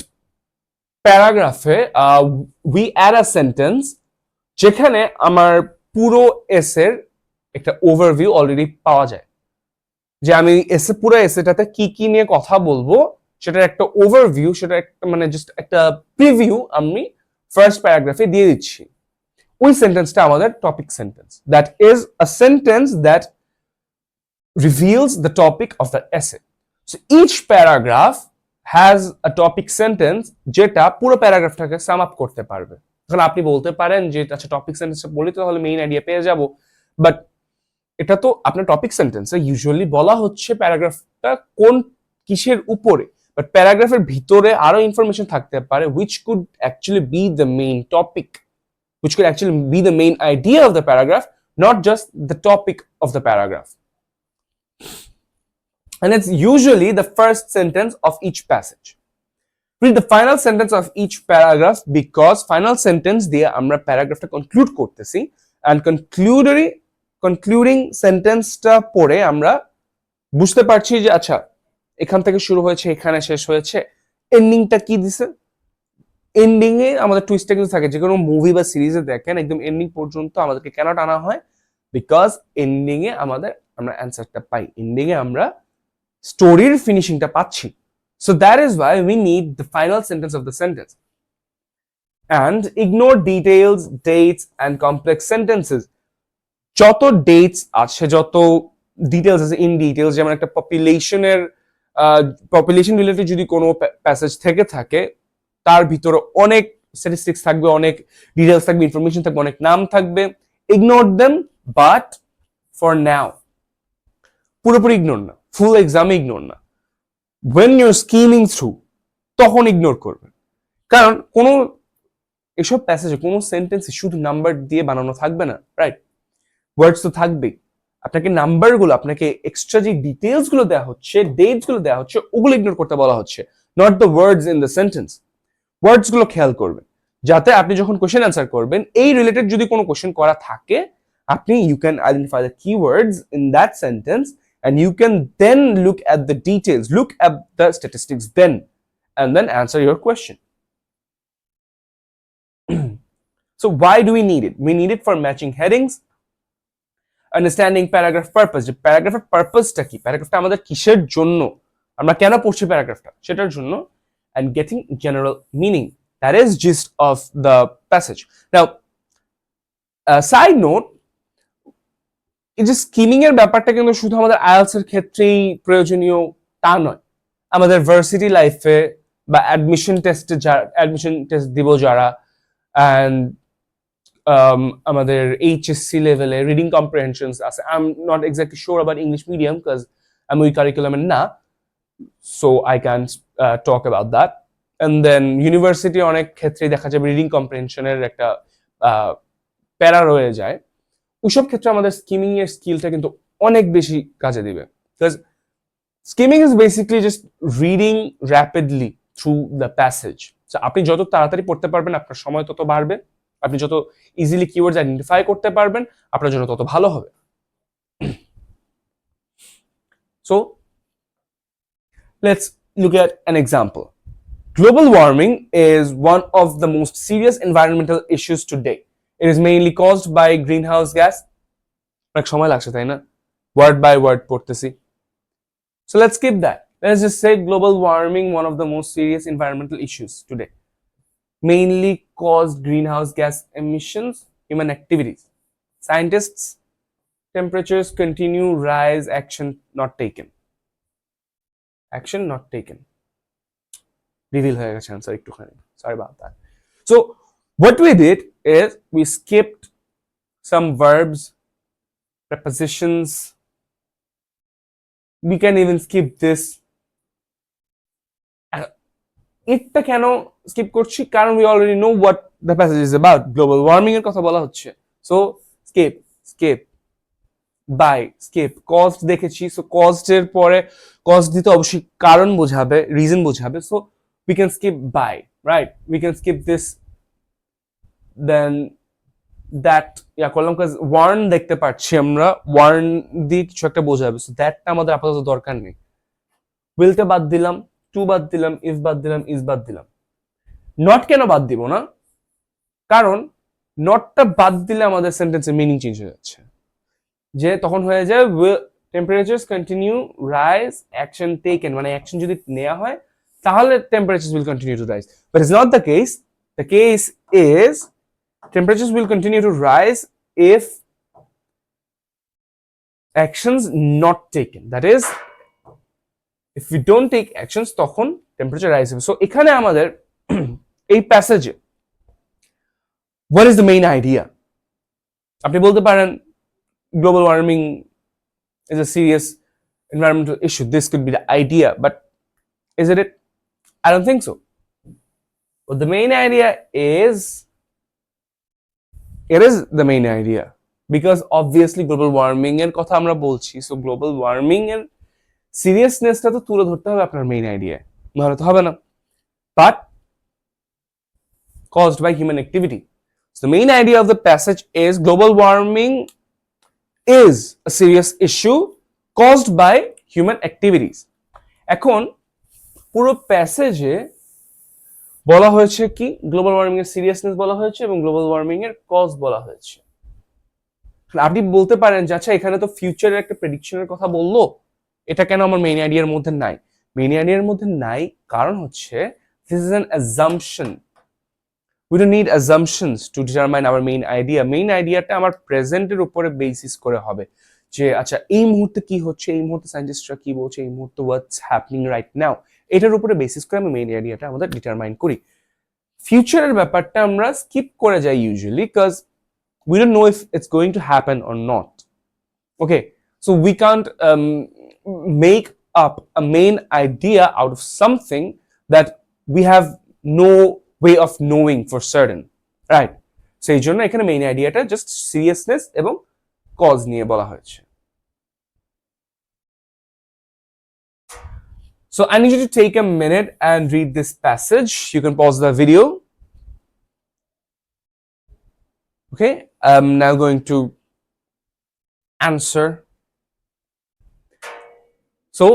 প্যারাগ্রাফে উই অ্যাড আ সেন্টেন্স যেখানে আমার পুরো এসের একটা ওভারভিউ অলরেডি পাওয়া যায় যে আমি পুরো এসেটাতে কি কি নিয়ে কথা বলবো সেটার একটা ওভারভিউ সেটা একটা মানে জাস্ট একটা প্রিভিউ আমি ফার্স্ট প্যারাগ্রাফে দিয়ে দিচ্ছি ওই সেন্টেন্সটা আমাদের topic sentence that is a sentence that reveals the topic of the essay so each paragraph has a topic sentence যেটা পুরো প্যারাগ্রাফটাকে সাম আপ করতে পারবে এখন আপনি বলতে পারেন যে আচ্ছা টপিক সেন্টেন্সটা বলি তো তাহলে মেইন আইডিয়া পেয়ে যাব বাট এটা তো আপনার টপিক সেন্টেন্সে ইউজুয়ালি বলা হচ্ছে প্যারাগ্রাফটা কোন কিসের উপরে বাট প্যারাগ্রাফের ভিতরে আরো ইনফরমেশন থাকতে পারে which could actually be the main topic which could actually be the main idea of the paragraph not just the topic of the paragraph and it's usually the first sentence of each passage read the final sentence of each paragraph because final sentence দিয়ে আমরা প্যারাগ্রাফটা conclude করতেছি and concluding সেন্টেন্সটা পড়ে আমরা বুঝতে পারছি যে আচ্ছা এখান থেকে শুরু হয়েছে এখানে শেষ হয়েছে এন্ডিংটা কি দিছে এন্ডিং এ আমাদের টুইস্টটা কিন্তু থাকে যে কোনো মুভি বা সিরিজে দেখেন একদম এন্ডিং পর্যন্ত আমাদেরকে কেন টানা হয় বিকজ এন্ডিং এ আমরা অ্যান্সারটা পাই এন্ডিং এ আমরা স্টোরির ফিনিশিংটা পাচ্ছি so that is why we need the final sentence of the sentence and ignore details dates and complex sentences যত ডেটস আছে যত ডিটেলস আছে ইন ডিটেলস যেমন একটা পপুলেশন রিলেটেড যদি কোনো প্যাসেজ থেকে থাকে তার ভিতরে অনেক স্ট্যাটিস্টিক্স থাকবে অনেক ডিটেলস থাকবে ইনফরমেশন থাকবে অনেক নাম থাকবে ignore them but for now পুরোপুরি ইগনোর না ফুল এক্সামে ইগনোর না when you're skimming through তখন ইগনোর করবেন কারণ কোনো এসব প্যাসেজে কোনো সেন্টেন্স শুধু নাম্বার দিয়ে বানানো থাকবে না রাইট ওয়ার্ডস তো থাকবেই আপনাকে নাম্বারগুলো, আপনাকে এক্সট্রা যে ডিটেলস গুলো দেওয়া হচ্ছে, ডেটস গুলো দেওয়া হচ্ছে, ওগুলো ইগনোর করতে বলা হচ্ছে, not the words in the sentence. Words গুলো খেয়াল করবেন, যাতে আপনি যখন কোশ্চেন অ্যান্সার করবেন, এই রিলেটেড যদি কোনো কোশ্চেন করা থাকে, আপনি you can identify the keywords in that sentence and you can then look at the details, look at the statistics then, and then answer your question. So why do we need it? We need it for matching headings, understanding paragraph purpose, যে প্যারাগ্রাফের পারপাসটা কি, প্যারাগ্রাফটা আমাদের কিসের জন্য, আমরা কেন পড়ছি প্যারাগ্রাফটা সেটার জন্য, and getting general meaning, that is gist of the passage. Now side note, এই যে স্কিমিং এর ব্যাপারটা কিন্তু শুধু আমাদের আইএলটিএস এর ক্ষেত্রেই প্রয়োজনীয় তা নয়, আমাদের ভার্সিটি লাইফে বা অ্যাডমিশন টেস্ট দিব যারা, অ্যান্ড আমাদের এইচএসসি লেভেলে রিডিং কম্প্রিহেনশনস আছে, I am not exactly sure about English medium because আমি ওই কারিকুলামের না, so I can talk about that. And then university অনেক ক্ষেত্রেই দেখা যাবে রিডিং কম্প্রিহেনশনের একটা প্যারা রয়ে যায়, ওইসব ক্ষেত্রে আমাদের স্কিমিং এর স্কিলটা কিন্তু অনেক বেশি কাজে দিবে, because skimming is basically just reading rapidly through the passage. আপনি যত তাড়াতাড়ি পড়তে পারবেন আপনার সময় তত বাড়বে, আপনি যত ইজিলি কিওয়ার্ডস আইডেন্টিফাই করতে পারবেন আপনার জন্য তত ভালো হবে। So let's look at an example. Global warming is one of the most serious environmental issues today. It is mainly caused by greenhouse gas. অনেক সময় লাগছে তাই না, ওয়ার্ড বাই ওয়ার্ড পড়তেছি। So let's skip that. Let's just say global warming, one of the most serious environmental issues today. Mainly caused greenhouse gas emissions, human activities. Scientists, temperatures continue rise, action not taken. Action not taken. Reveal হয়ে গেছে answer একটুখানি. Sorry about that. So what we did is we skipped some verbs, prepositions. We can even skip this. এটা কেন skip করছি, কারণ we already know what the passage is about. Global warming এর কথা বলা হচ্ছে, so skip by skip. Caused দেখেছি, so caused এর পরে caused দিতে অবশ্যই কারণ বোঝাবে, রিজন বোঝাবে, so we can skip by, right? We can skip this, then that করলাম, কাজ ওয়ার্ন দেখতে পাচ্ছি আমরা, ওয়ার্ন দিয়ে কিছু একটা বোঝাবে, সো দ্যাটটা আমাদের আপাতত দরকার নেই। উইলটা বাদ দিলাম, টু বাদ দিলাম, ইফ বাদ দিলাম, ইজ বাদ দিলাম। নট কেন বাদ দিব না, কারণ নটটা বাদ দিলে আমাদের সেন্টেন্সের মিনিং চেঞ্জ হয়ে যাচ্ছে, যে তখন হয়ে যায় temperatures continue rise, action taken, মানে অ্যাকশন যদি নেওয়া হয় তাহলে temperatures will continue to rise, but it's not the case. The case is temperatures will continue to rise if actions not taken, that is if we don't take actions তখন temperature rise হবে। So এখানে আমাদের এই প্যাসেজে what is the main idea? আপনি বলতে পারেন global warming is a serious environmental issue, this could be the idea, but is it? I don't think so. But the main idea is, it is the main idea, because obviously global warming এর কথা আমরা বলছি, so global warming এর সিরিয়াসনেসটা তো তুলে ধরতে হবে আপনার মেইন আইডিয়া, নাহলে তো হবে না। But caused by human activity. So the main idea of the passage is global warming is a serious issue caused by human activities. এখন পুরো প্যাসেজে বলা হয়েছে কি, গ্লোবাল ওয়ার্মিং এর সিরিয়াসনেস বলা হয়েছে এবং গ্লোবাল ওয়ার্মিং এর কজ বলা হয়েছে। আপনি বলতে পারেন যে আচ্ছা এখানে তো ফিউচারের একটা প্রেডিকশনের কথা বললো, এটা কেন আমার মেইন আইডিয়ার মধ্যে নাই? মেইন আইডিয়ার মধ্যে নাই কারণ হচ্ছে this is an assumption. We don't need assumptions to determine our main idea. Main আইডিয়াটা আমার প্রেজেন্টের উপরে বেসিস করে হবে, যে আচ্ছা এই মুহূর্তে কি হচ্ছে, এই মুহূর্তে সায়েন্টিস্টরা কি বলছে, এই মুহূর্তে হোয়াটস হ্যাপনিং রাইট নাও, এটার উপরে বেসিস করে আমি মেইন আইডিয়াটা আমাদের ডিটারমাইন করি। ফিউচারের ব্যাপারটা আমরা স্কিপ করে যাই usually, because we don't know if it's going to happen or not. Okay, so we can't make up a main idea out of something that we have no way of knowing for certain, right? So এই জন্য এখানে main আইডিয়াটা just seriousness এবং cause নিয়ে বলা হয়েছে। So I need you to take a minute and read this passage. You can pause the video. Okay, I'm now going to answer. So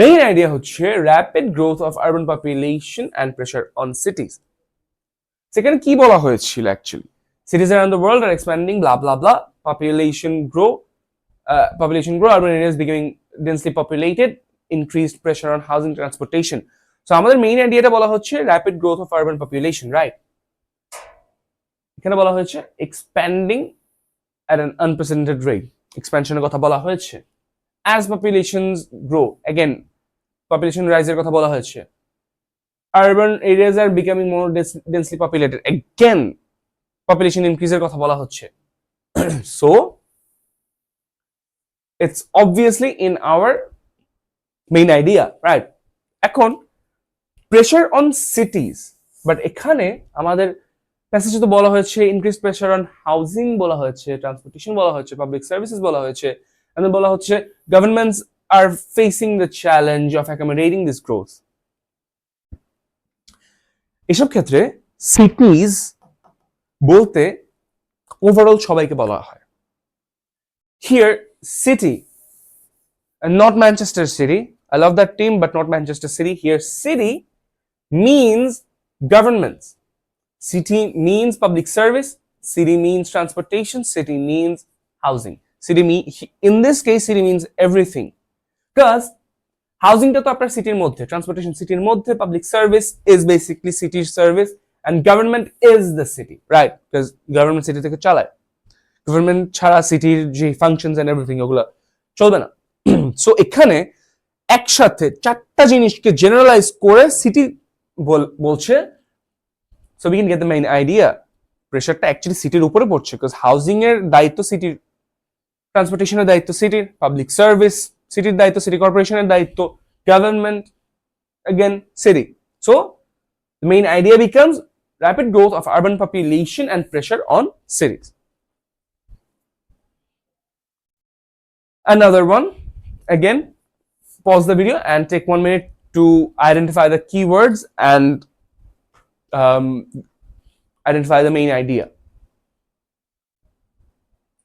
main idea হচ্ছে rapid growth of urban population and pressure on cities. সেখানে কি বলা হয়েছিল actually? Cities around the world are expanding, blah blah blah. Population grow, urban areas becoming densely populated, increased pressure on housing, transportation. So আমাদের main আইডিয়াটা বলা হচ্ছে rapid growth of urban population, right? এখানে বলা হয়েছে expanding at an unprecedented rate. এক্সপ্যানশনের কথা বলা হয়েছে. As populations grow, again population rise এর কথা বলা হয়েছে. Urban areas are becoming more densely populated. Again population increase এর কথা বলা হচ্ছে. So it's obviously in our main idea, right? এখন pressure on cities, but এখানে আমাদের প্যাসেজে তো বলা হয়েছে increased pressure on housing বলা হয়েছে, transportation বলা হয়েছে, public services বলা হয়েছে, and then বলা হচ্ছে governments are facing the challenge of accommodating this growth. এসব ক্ষেত্রে cities বলতে ওভারঅল সবাইকে বলা হয়. Here city and not Manchester City. I love that team, but not Manchester City. Here city means governments. City means public service. City means transportation. City means housing. In this case, city means everything. Because housing টা তো আপনার সিটির মধ্যে, transportation সিটির মধ্যে, public service is basically city's service, and government is the city, right? Because government city থেকে চালায়. Government ছাড়া সিটির যে functions and everything ওগুলা চলবে না. সো এখানে একসাথে চারটা জিনিসকে জেনারেলাইজ করে সিটি বলছে. So we can get the main idea. প্রেশারটা অ্যাকচুয়ালি সিটির উপরে পড়ছে, বিকজ হাউজিং এর দায়িত্ব সিটির, ট্রান্সপোর্টেশনের দায়িত্ব সিটির, পাবলিক সার্ভিস সিটির দায়িত্ব, সিটি কর্পোরেশনের দায়িত্ব, government again city. So the main idea becomes rapid growth of urban population and pressure on cities. Another one, again pause the video and take 1 minute to identify the keywords and identify the main idea.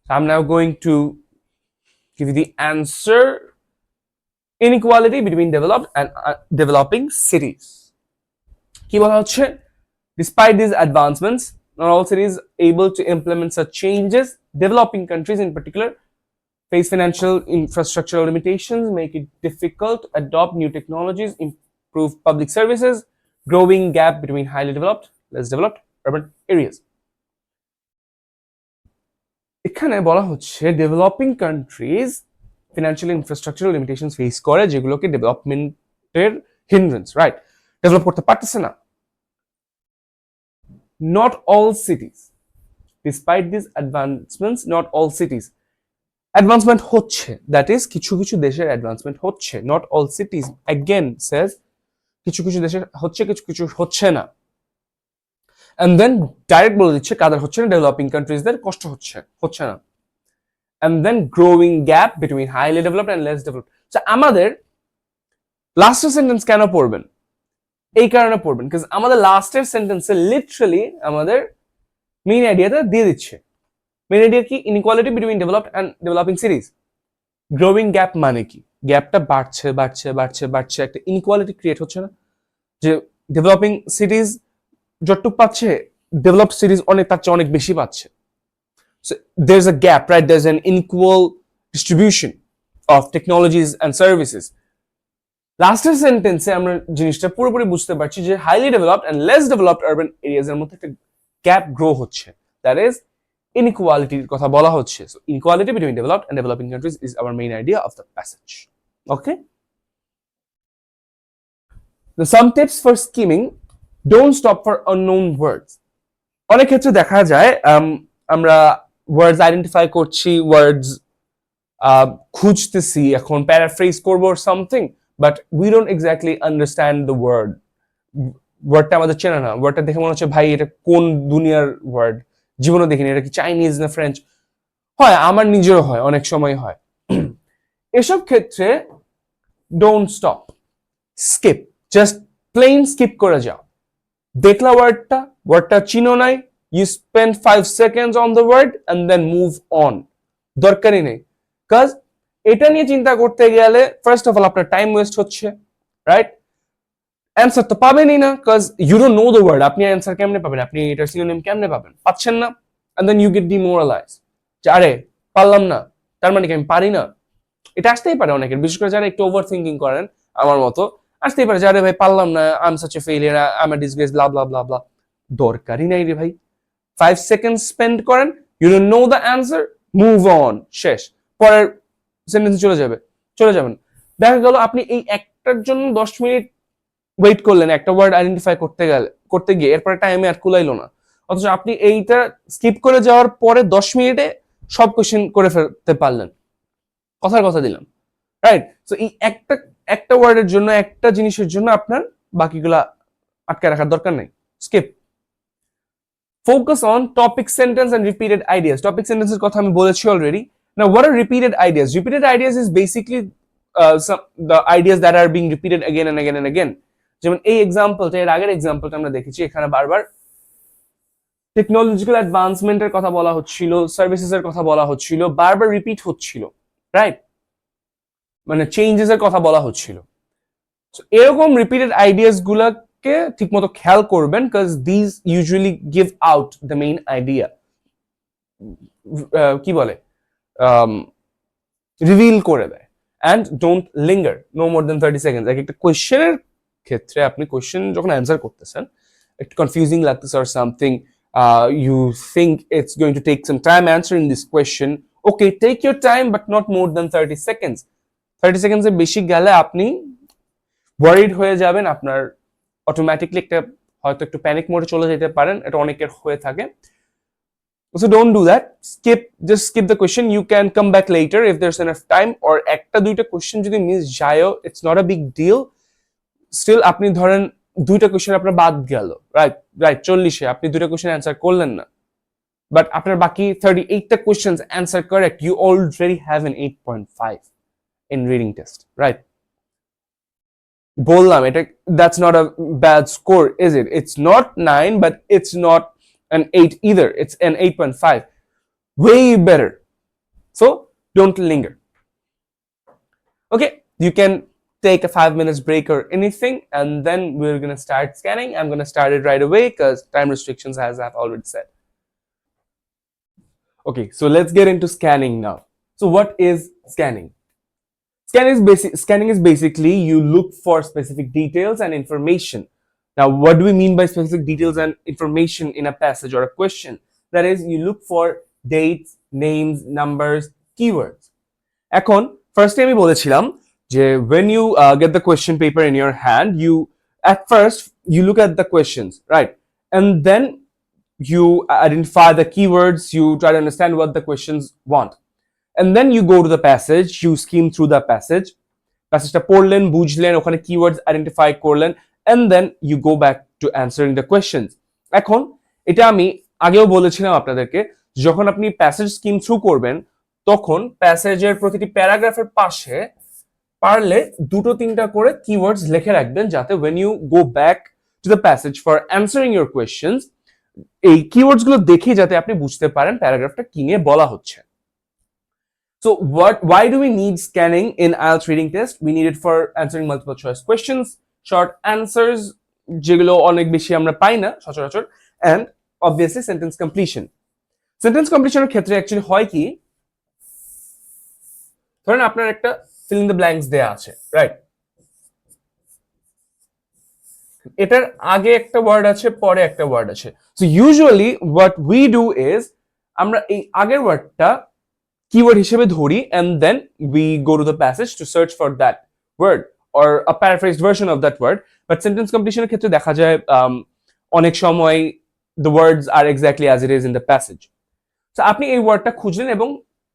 So I'm now going to give you the answer. Inequality between developed and developing cities. কি বলা হচ্ছে? Despite these advancements, not all cities able to implement such changes. Developing countries in particular face financial infrastructural limitations, make it difficult to adopt new technologies, improve public services, growing gap between highly developed, less developed urban areas. এখানে বলা হচ্ছে developing countries financial infrastructural limitations face করে, যেগুলোকে ডেভেলপমেন্টের hindrance, right? Develop করতে পারতেছে না. Not all সিটিজ, despite this অ্যাডভান্সমেন্টস, not all সিটিজ advancement হচ্ছে, দ্যাট ইজ কিছু কিছু দেশের অ্যাডভান্সমেন্ট হচ্ছে. নট অল সিটিজ অ্যাগেন সেজ কিছু কিছু দেশের হচ্ছে, কিছু কিছু হচ্ছে না. And then ডাইরেক্ট বলে দিচ্ছে কাদের হচ্ছে না, ডেভেলপিং কান্ট্রিজদের কষ্ট হচ্ছে, হচ্ছে না. And then growing gap between highly developed and less developed. So আমাদের লাস্টের সেন্টেন্স কেন পড়বেন? এই কারণে পড়বেন, বিকজ আমাদের লাস্টের সেন্টেন্সে লিটারালি আমাদের মেইন আইডিয়াটা দিয়ে দিচ্ছে. মেইন আইডিয়া কি? Inequality between developed and developing সিটিজ. Growing gap মানে কি? গ্যাপটা বাড়ছে বাড়ছে বাড়ছে বাড়ছে, একটা ইনইকুয়ালিটি ক্রিয়েট হচ্ছে না? যে ডেভেলপিং সিটিজ যতটুক পাচ্ছে, ডেভেলপড সিটিজ অনেক তার চেয়ে অনেক বেশি পাচ্ছে. So there's a gap, right? There's an unequal distribution of technologies and services. লাস্টের সেন্টেন্সে আমরা জিনিসটা পুরোপুরি বুঝতে পারছি যে highly developed and less developed urban areas এর মধ্যে একটা গ্যাপ গ্রো হচ্ছে, দ্যাট ইজ ইনইকুয়ালিটির কথা বলা হচ্ছে. So inequality between developed and developing countries is our main idea of the passage. Okay, the some tips for skimming: don't stop for unknown words. অনেক ক্ষেত্রে দেখা যায় আমরা ওয়ার্ডস আইডেন্টিফাই করছি, ওয়ার্ডস খুঁজতেছি, এখন প্যারাফ্রেজ করব or something, but we don't exactly understand the word. ওয়ার্ডটা আমাদের চেনা না, ওয়ার্ডটা দেখে মনে হচ্ছে ভাই এটা কোন দুনিয়ার ওয়ার্ড, জীবনে দেখিনি, এটা কি চাইনিজ না ফ্রেঞ্চ? হয়, আমার নিজেরও হয়, অনেক সময় হয়. এসব ক্ষেত্রে don't stop, skip, just plain skip করে যাও। দেখলা ওয়ার্ডটা চিনো নাই, you spend 5 seconds on the word and then move on, দরকারই নেই। কাজ এটা নিয়ে চিন্তা করতে গেলে ফার্স্ট অফ অল আপনার টাইম ওয়েস্ট হচ্ছে, রাইট? অ্যান্সার তো পাবেনই না, cause you don't know the word. আপনি অ্যান্সার কেমনে পাবেন, আপনি এটার সিনোনিম কেমনে পাবেন, পাচ্ছেন না। And then you get demoralize, যে আরে পারলাম না, তার মানে কি আমি পারি না? এটা আসতেই পারে অনেকের, বিশেষ করে যারা একটু ওভার থিঙ্কিং করেন আমার মতো, আসতেই পারে যে আরে ভাই পারলাম না, I am such a failure, I am a disgrace, blah blah blah blah. দরকারই নাই রে ভাই, 5 সেকেন্ড স্পেন্ড করেন, you don't know the answer, move on, শেষ, পরের সেন্টেন্সে চলে যাবেন। দেখা গেল আপনি এই একটার জন্য 10 মিনিট ওয়েট করলেন একটা ওয়ার্ড আইডেন্টিফাই করতে গিয়ে, এরপরে টাইমে আর কুলাইলো না, অথচ আপনি এইটা স্কিপ করে যাওয়ার পরে 10 মিনিটে সব কোশ্চেন করে ফেলতে পারলেন। কথার কথা দিলাম, রাইট? সো এই একটা ওয়ার্ডের জন্য, একটা জিনিসের জন্য আপনার বাকিগুলা আটকে রাখার দরকার নেই, skip. Focus on topic sentence and repeated ideas. Topic সেন্টেন্সের কথা আমি বলেছি already. Now what are repeated ideas? Repeated ideas is basically the ideas that are being repeated again and again and again. যেমন এই এক্সাম্পলটা, এর আগের এক্সাম্পলটা আমরা দেখেছি, এখানে বারবার টেকনোলজিক্যাল অ্যাডভান্সমেন্টের কথা বলা হচ্ছিল, সার্ভিসেস এর কথা বলা হচ্ছিল, বারবার রিপিট হচ্ছিল, রাইট? মানে চেঞ্জেস এর কথা বলা হচ্ছিল। এরকম রিপিটেড আইডিয়াস গুলাকে ঠিকমতো খেয়াল করবেন, cause this usually give out the main idea, কি বলে, রিভিল করে দেয়। And don't linger no more than 30 seconds. একটা কোয়েশ্চেনের ক্ষেত্রে আপনি কোয়েশ্চেন যখন অ্যান্সার করতেছেন, একটু কনফিউজিং লাগতেছে or something, you think it's going to take some time answering this question, okay, take your time but not more than 30 seconds. 30 seconds এর বেশি গেলে আপনি ওয়ারিড হয়ে যাবেন, আপনার অটোমেটিকলি একটা হয়তো একটু প্যানিক মোডে চলে যেতে পারেন, এটা অনেকের হয়ে থাকে। So don't do that, just skip the question, you can come back later if there's enough time, or একটা দুইটা কোশ্চেন যদি miss যায়ও, it's not a big deal, still আপনি ধরেন দুইটা কোশ্চেন আপনার বাদ গেল, রাইট 40-এ আপনি দুইটা কোশ্চেন অ্যান্সার করলেন না, বাট আপনার বাকি 38টা questions answer correct, you already have an 8.5 in reading test, right? বললাম এটা, that's not a bad score, is it? It's not 9 but it's not an 8 either, it's an 8.5, way better. So don't linger. Okay, you can take a 5 minutes break or anything, and then we're gonna start scanning. I'm gonna start it right away because time restrictions, as I've already said. Okay, so let's get into scanning now. So what is scanning? Scanning is basically you look for specific details and information. Now, what do we mean by specific details and information in a passage or a question? That is, you look for dates, names, numbers, keywords. এখন ফার্স্টে আমি বলেছিলাম যে when you get the question paper in your hand, you at first you look at the questions, right? And then you identify the keywords, you try to understand what the questions want. And then you go to the passage, you skim through the প্যাসেজটা পড়লেন, বুঝলেন, ওখানে keywords identify করলেন, and then you go back to answering the questions. এখন এটা আমি আগেও বলেছিলাম আপনাদেরকে, যখন আপনি প্যাসেজ স্কিম থ্রু করবেন, তখন প্যাসেজের প্রতিটি প্যারাগ্রাফের পাশে পারলে 2-3টা করে keywords লিখে রাখবেন, যাতে when you go back to the passage for answering your questions, এই keywords গুলো দেখে যাতে আপনি বুঝতে পারেন প্যারাগ্রাফটা কি নিয়ে বলা হচ্ছে। So why do we need scanning in IELTS reading test? We need it for answering multiple choice questions, short answers যেগুলো অনেক বেশি আমরা পাই না সচরাচর, and obviously sentence completion. Sentence completion এর ক্ষেত্রে অ্যাকচুয়ালি হয় কি, ধরেন আপনার একটা fill in the blanks দেয়া আছে, রাইট? এটার আগে একটা ওয়ার্ড আছে, পরে একটা ওয়ার্ড আছে। So usually what we do is আমরা এই আগের ওয়ার্ডটা keyword হিসেবে ধরি, and then we go to the passage to search for that word or a paraphrased version of that word. But sentence completion এর ক্ষেত্রে দেখা যায় অনেক সময় the words are exactly as it is in the passage. So আপনি এই ওয়ার্ডটা খুঁজলেন এবং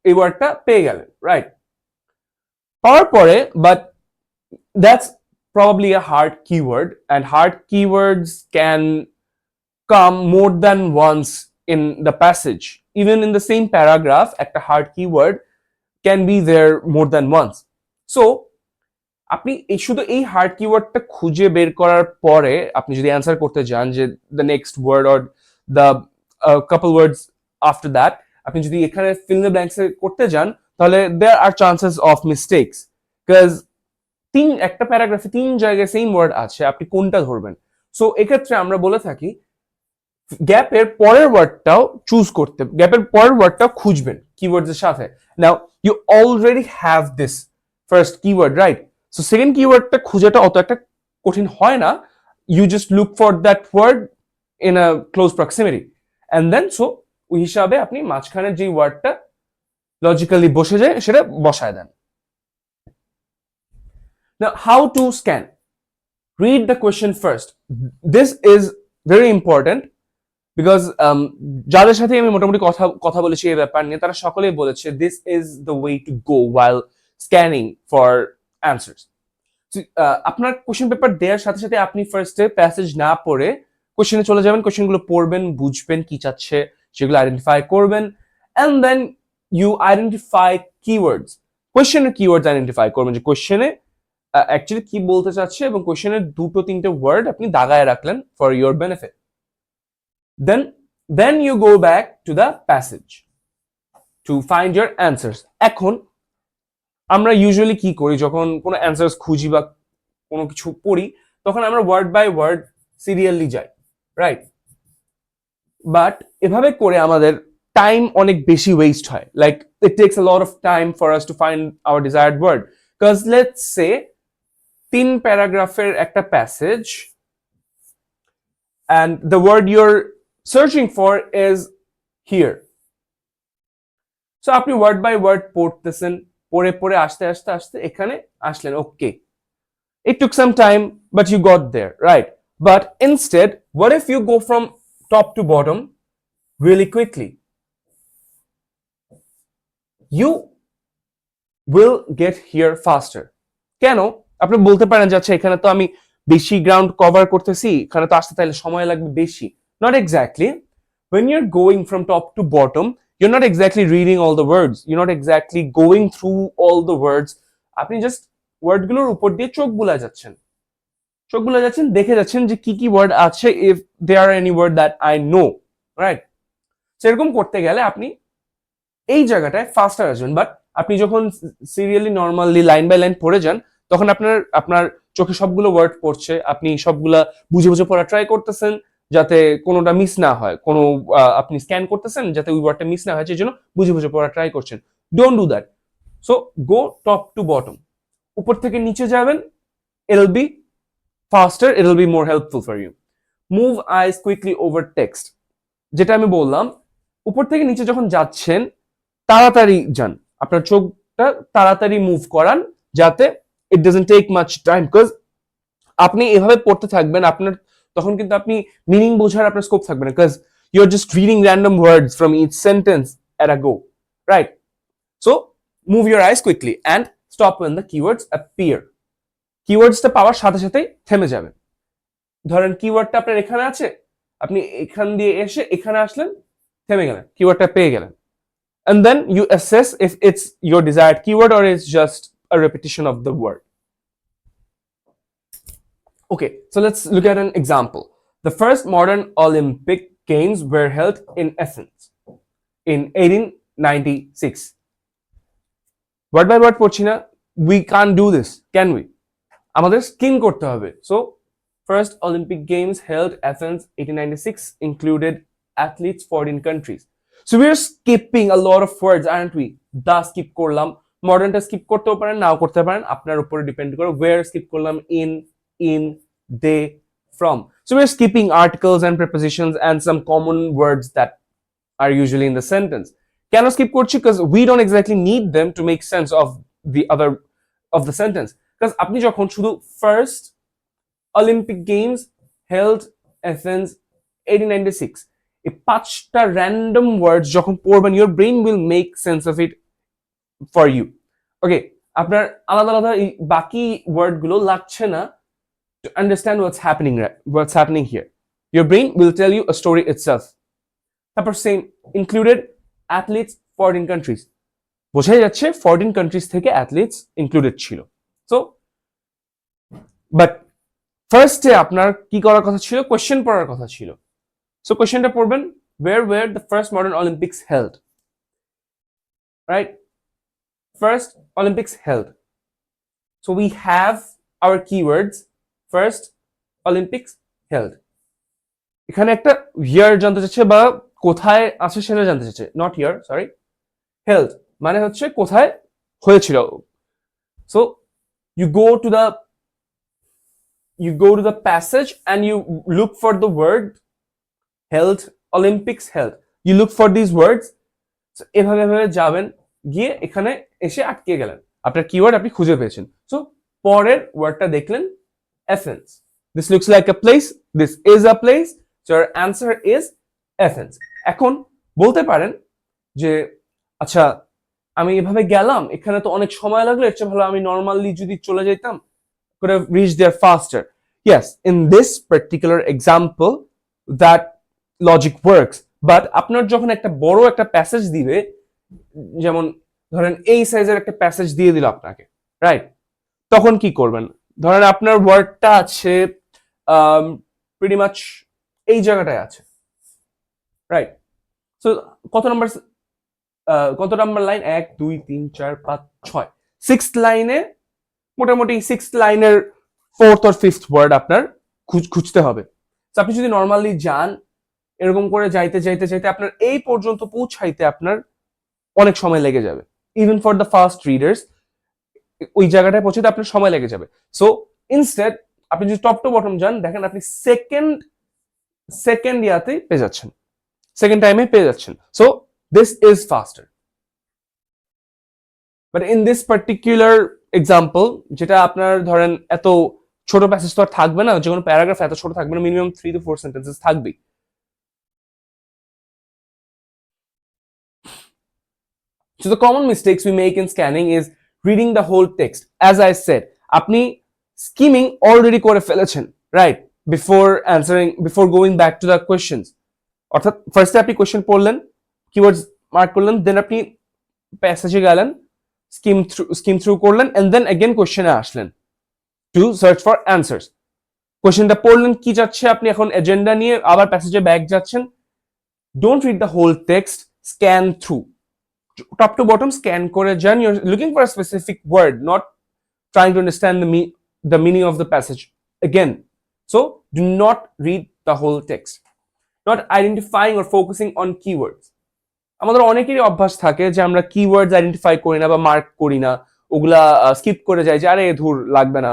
এই ওয়ার্ডটা পেয়ে গেলেন, রাইট? পাওয়ার পরে, but that's probably a hard keyword, and hard keywords can come more than once in the passage. Even in the same paragraph, একটা hard keyword can be there more than once. So আপনি শুধু এই hard কিওয়ার্ডটা খুঁজে বের করার পরে আপনি যদি অ্যান্সার করতে যান যে the next word or the couple words after that, আপনি যদি এখানে ফিল দ্য ব্ল্যাঙ্কস করতে যান তাহলে there are chances of mistakes, because একটা প্যারাগ্রাফে 3 জায়গায় সেম ওয়ার্ড আছে, আপনি কোনটা ধরবেন? সো এক্ষেত্রে আমরা বলে থাকি গ্যাপের পরের ওয়ার্ডটাও চুজ করতে, গ্যাপের পরের ওয়ার্ডটাও খুঁজবেন কিওয়ার্ডস এর সাথে। Now you already have this first keyword, right? So second কিওয়ার্ডটা খুঁজাটা অত একটা কঠিন হয় না, you just look for that word in a close proximity and then so ওই হিসাবে আপনি মাঝখানের যে ওয়ার্ডটা লজিক্যালি বসে যায় সেটা বসায় দেন। Now, how to scan? Read the question first. This is very important because যাদের সাথে আমি মোটামুটি কথা বলেছি এই ব্যাপার নিয়ে তারা সকলেই বলেছে this is the way to go while scanning for answers. আপনার কোশ্চেন পেপার দেওয়ার সাথে সাথে আপনি ফার্স্টে প্যাসেজ না পড়ে কোশ্চেনে চলে যাবেন, কোশ্চেনগুলো পড়বেন, বুঝবেন কি চাচ্ছে, সেগুলো আইডেন্টিফাই করবেন, and then you identify keywords. কোশ্চেনের কিওয়ার্ডস আইডেন্টিফাই করবেন যে কোশ্চেনে অ্যাকচুয়ালি কি বলতে চাচ্ছে এবং কোশ্চেনের 2-3টে ওয়ার্ড আপনি দাগায় রাখলেন for your benefit. Then you go back to the passage to find your answers. এখন আমরা ইউজুয়ালি কি করি যখন কোনো অ্যান্সার্স খুঁজি বা কোনো কিছু পড়ি তখন আমরা ওয়ার্ড বাই ওয়ার্ড সিরিয়ালি যাই, রাইট? বাট এভাবে করে আমাদের টাইম অনেক বেশি ওয়েস্ট হয়, like it takes a lot of time for us to find our desired word, because let's say 3 প্যারাগ্রাফের একটা passage and the word you're searching for is here. So আপনি word by word পড়তেছেন, পড়ে পড়ে আস্তে আস্তে আস্তে এখানে আসলেন, ওকে, it took some time but you got there, right? But instead, what if you go from top to bottom really quickly? You will get here faster. কেন? আপনি বলতে পারেন যে আচ্ছা এখানে তো আমি বেশি গ্রাউন্ড কভার করতেছি, এখানে তো আসতে তাহলে সময় লাগবে বেশি। Not exactly. When you're going from top to bottom, you're not exactly reading all the words. You're not exactly going through all the words. আপনি জাস্ট ওয়ার্ডগুলোর উপর দিয়ে চোখ বুলায় যাচ্ছেন, দেখে যাচ্ছেন যে কি কি ওয়ার্ড আছে, if there are any word that I know, right? সেরকম করতে গেলে আপনি এই জায়গাটায় ফাস্টার আসবেন। বাট আপনি যখন serially normally line by line পড়ে যান তখন আপনার চোখে সবগুলো ওয়ার্ড পড়ছে, আপনি সবগুলা বুঝে বুঝে পড়া ট্রাই করতেছেন যাতে কোনোটা মিস না হয়, আপনি স্ক্যান করতেছেন যাতে ওই ওয়ার্ডটা মিস না হয়, সেই জন্য বুঝে বুঝে পড়া ট্রাই করছেন। Don't do that. So go top to bottom, উপর থেকে নিচে যাবেন, it'll be faster, it'll be more helpful for you. Move eyes quickly over text. যেটা আমি বললাম, উপর থেকে নিচে যখন যাচ্ছেন তাড়াতাড়ি যান, আপনার চোখটা তাড়াতাড়ি মুভ করান যাতে it doesn't take much time, because আপনি এভাবে পড়তে থাকবেন আপনার তখন কিন্তু আপনি মিনিং বোঝার আপনার স্কোপ থাকবে না, because you're just reading random words from each sentence at a go, right? So move your eyes quickly and stop when the keywords appear. কিওয়ার্ডসটা পাওয়ার সাথে সাথেই থেমে যাবেন। ধরেন কিওয়ার্ডটা আপনার এখানে আছে, আপনি এখান দিয়ে এসে এখানে আসলেন, থেমে গেলেন, কিওয়ার্ডটা পেয়ে গেলেন, and then you assess if it's your desired keyword or it's just a repetition of the word. Okay, so let's look at an example. The first modern Olympic Games were held in Athens in 1896. Word by word পড়ছি না, we can't do this, can we? আমাদের scheme করতে হবে। So first Olympic Games held Athens 1896 included athletes 14 countries. So we are skipping a lot of words, aren't we? The skip করলাম, মডার্নটা skip করতেও পারেন, নাও করতে পারেন, আপনার উপরে ডিপেন্ড করে। where skip করলাম, in, they, from. So we are skipping articles and prepositions and some common words that are usually in the sentence. কেন স্কিপ করছি? Because we don't exactly need them to make sense of the other of the sentence. Because আপনি যখন শুধু first Olympic Games held Athens 1896 এই 5টা random words যখন পড়বেন, your brain will make sense of it for you. Okay, আপনার আলাদা আলাদা বাকি ওয়ার্ড গুলো লাগছে না to understand what's happening here. Your brain will tell you a story itself. তারপর same included athletes 14 countries, বোঝাই যাচ্ছে 14 countries থেকে athletes included ছিল। So বাট ফার্স্টে আপনার কি করার কথা ছিল, কোয়েশ্চেন পড়ার কথা ছিল। সো কোয়েশ্চেনটা পড়বেন, where were the first modern Olympics held? Right? First Olympics held. So we have our keywords. First Olympics held. এখানে একটা ইয়ার জানতে চাচ্ছে বা কোথায় আছে সেটা জানতে চাচ্ছে, নট ইয়ার, সরি, হেল্ড মানে হচ্ছে কোথায় হয়েছিল। So you go to the passage and you look for the word held, Olympics held, you look for these words. So এভাবে এভাবে যাবেন, গিয়ে এখানে এসে আটকে গেলেন, আপনার কিওয়ার্ড আপনি খুঁজে পেয়েছেন। সো পরের ওয়ার্ডটা দেখলেন Athens. This looks like a place, this is a place, so your answer is Athens. এখন বলতে পারেন যে আচ্ছা আমি এভাবে গেলাম, এখানে তো অনেক সময় লাগলো, এর চেয়ে ভালো আমি নরমালি যদি চলে যেতাম, could have reached there faster. Yes, in this particular example that logic works, but আপনার যখন একটা বড় একটা প্যাসেজ দিবে, যেমন ধরেন এই সাইজের একটা প্যাসেজ দিয়ে দিল আপনাকে, রাইট, তখন কি করবেন? ধরেন আপনার ওয়ার্ডটা আছে প্রিটি মাচ এই জায়গাটায় আছে, রাইট। সো কত নাম্বার লাইন? 1 2 3 4 5 6, সিক্সথ লাইনে, মোটামুটি সিক্সথ লাইনের ফোর্থ অর ফিফথ ওয়ার্ড আপনার খুঁজতে হবে। আপনি যদি নর্মালি যান, এরকম করে যাইতে যাইতে যাইতে আপনার এই পর্যন্ত পৌঁছাইতে আপনার অনেক সময় লেগে যাবে। Even for the first readers ওই জায়গাটায় পৌঁছাতে আপনার সময় লেগে যাবে। সো ইনস্টেড আপনি যদি টপ টু বটম যান, দেখেন আপনি সেকেন্ড ইয়াতে পেয়ে যাচ্ছেন, সেকেন্ড টাইমে পেয়ে যাচ্ছেন। So this is ফাস্টার। But in this particular example, যেটা আপনার ধরেন এত ছোট প্যাসেজ তো আর থাকবে না, যে কোনো প্যারাগ্রাফ এত ছোট থাকবে না, মিনিমাম 3 to 4 সেন্টেন্সেস থাকবেই। So the common mistakes we make in scanning is reading the whole text. As I said, আপনি skimming already করে ফেলেছেন, right? Before going back to the questions. অর্থাৎ ফার্স্টে আপনি কোয়েশ্চেন পড়লেন, কিওয়ার্ডস মার্ক করলেন, দেন আপনি প্যাসেজে গেলেন, স্কিম থ্রু করলেন, এন্ড দেন अगेन কোয়েশ্চেনে আসলেন টু সার্চ ফর অ্যানসার্স। কোয়েশ্চেনটা পড়লেন, কি যাচ্ছে, আপনি এখন এজেন্ডা নিয়ে আবার প্যাসেজে ব্যাক যাচ্ছেন। Don't read the whole text, scan through, top to bottom scan করে যান। You're looking for a specific word, not trying to understand the meaning of the passage again. So do not read the whole text. Not identifying or focusing on keywords. আমাদের অনেকেরই অভ্যাস থাকে যে আমরা keywords identify করি না বা mark করি না, ওগুলা স্কিপ করে যাই যে আরে ধুর লাগবে না,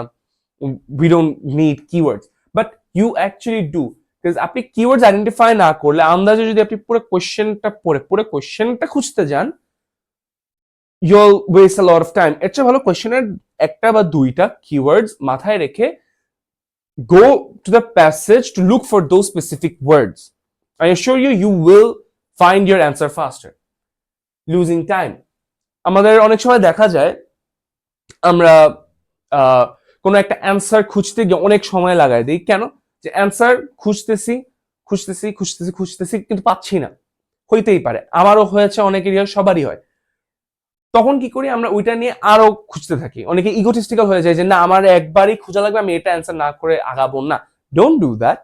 we don't need keywords, but you actually do, because আপনি কিওয়ার্ডস আইডেন্টিফাই না করলে, আন্দাজে যদি আপনি পুরো কোশ্চেনটা খুঁজতে যান, you'll waste a lot of time. এর চেয়ে ভালো কোশ্চেনের একটা বা দুইটা কিওয়ার্ডস মাথায় রেখে go to the passage to look for those specific words. I assure you, you will find your answer faster. Losing time. আমাদের অনেক সময় দেখা যায় আমরা কোনো একটা অ্যান্সার খুঁজতে গিয়ে অনেক সময় লাগাই দিই। কেন? যে অ্যান্সার খুঁজতেছি কিন্তু পাচ্ছি না। হইতেই পারে, আমারও হয়েছে, অনেকেরই হয়, সবারই হয়। তখন কি করি আমরা? ওইটা নিয়ে আরো খুঁজতে থাকি। অনেকে ইগোটিস্টিক্যাল হয়ে যায় যে না, আমার একবারই খোঁজা লাগবে, আমি এটা অ্যান্সার না করে আগাবো না। Don't do that.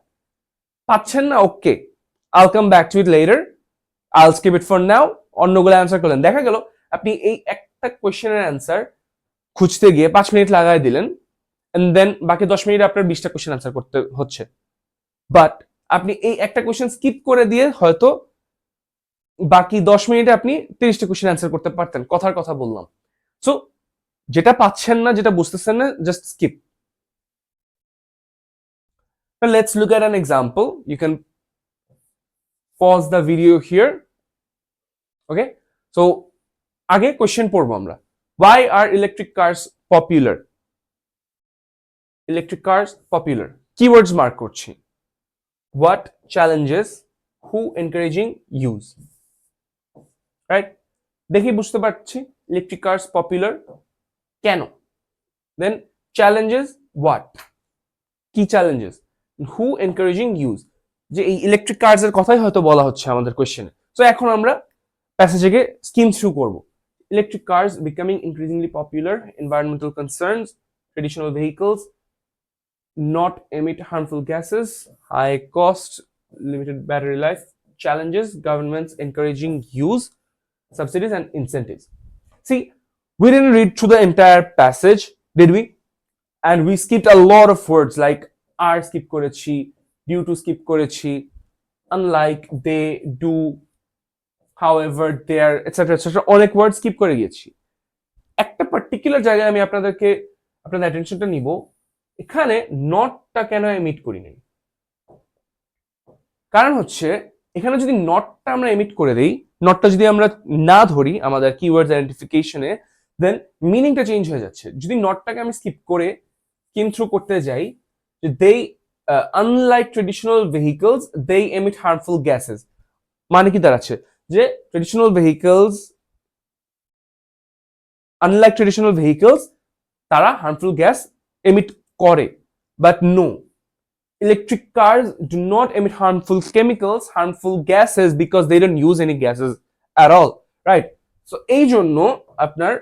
পাচ্ছেন না, ওকে, I'll come back to it later, I'll skip it for now, অন্যগুলো অ্যান্সার করলেন। দেখা গেল আপনি এই একটা কোয়েশ্চেনের অ্যান্সার খুঁজতে গিয়ে 5 মিনিট লাগাই দিলেন, এন্ড দেন বাকি 10 মিনিট আপনার 20টা কোয়েশ্চেন অ্যান্সার করতে হচ্ছে। বাট আপনি এই একটা কোয়েশ্চেন স্কিপ করে দিয়ে হয়তো বাকি 10 মিনিটে আপনি 30টা কোয়েশ্চেন অ্যান্সার করতে পারতেন। কথার কথা বললাম। সো যেটা পাচ্ছেন না, যেটা বুঝতেছেন না, just skip. Now let's look at an example. You can pause the video here. Okay? So আগে কোয়েশ্চেন পড়বো আমরা। Why are electric cars popular? Electric cars popular. Keywords mark করছি। What challenges? Who encouraging use? Right? দেখি বুঝতে পারছি electric curse popular কেন। দেন challenges, what, কি challenges, হু encouraging use, যে এই ইলেকট্রিক কার্স এর কথাই হয়তো বলা হচ্ছে আমাদের কোশ্চেনে। সো এখন আমরা প্যাসেজে স্কিম থ্রু করব। Electric cars becoming increasingly popular, environmental concerns, traditional vehicles, not emit harmful gases, high cost, limited battery life, challenges, governments encouraging use, subsidies and incentives. See, we didn't read through the entire passage, did we? And we skipped a lot of words like are skip korechi, due to skip korechi, unlike, they, do, however, there, etc etc অনেক word skip করে গিয়েছি। একটা particular জায়গায় আমি আপনাদের অ্যাটেনশনটা নিব, এখানে নটটা কেন এমিট করি নাই। কারণ হচ্ছে এখানে যদি নটটা আমরা এমিট করে দেই, নটটা যদি আমরা না ধরি আমাদের কিওয়ার্ডস আইডেন্টিফিকেশনে, দেন মিনিংটা চেঞ্জ হয়ে যাচ্ছে। যদি নটটাকে আমি স্কিপ করে স্কিম থ্রু করতে যাই, যে they unlike traditional vehicles they emit harmful gases, মানে কি দাঁড়াচ্ছে যে traditional vehicles unlike traditional vehicles তারা হার্মফুল গ্যাস এমিট করে, but no, electric cars do not emit harmful chemicals, harmful gases because they don't use any gases at all, right? So এই জন্য আপনার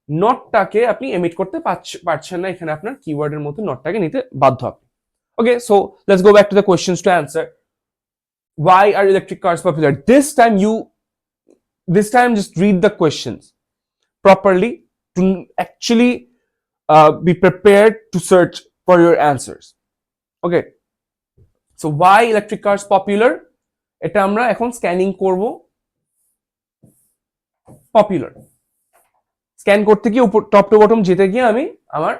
নটটাকে আপনি এমিট করতে পারছেন না, এখানে আপনার কিওয়ার্ডের মধ্যে নটটাকে নিতে বাধ্য আপনি। Okay, so let's go back to the questions to answer. Why are electric cars popular? This time just read the questions properly to actually be prepared to search for your answers. Okay, so why electric cars popular? এটা আমরা এখন scanning করব। Popular scan করতে গিয়ে top to bottom যেতে গিয়ে আমি আমার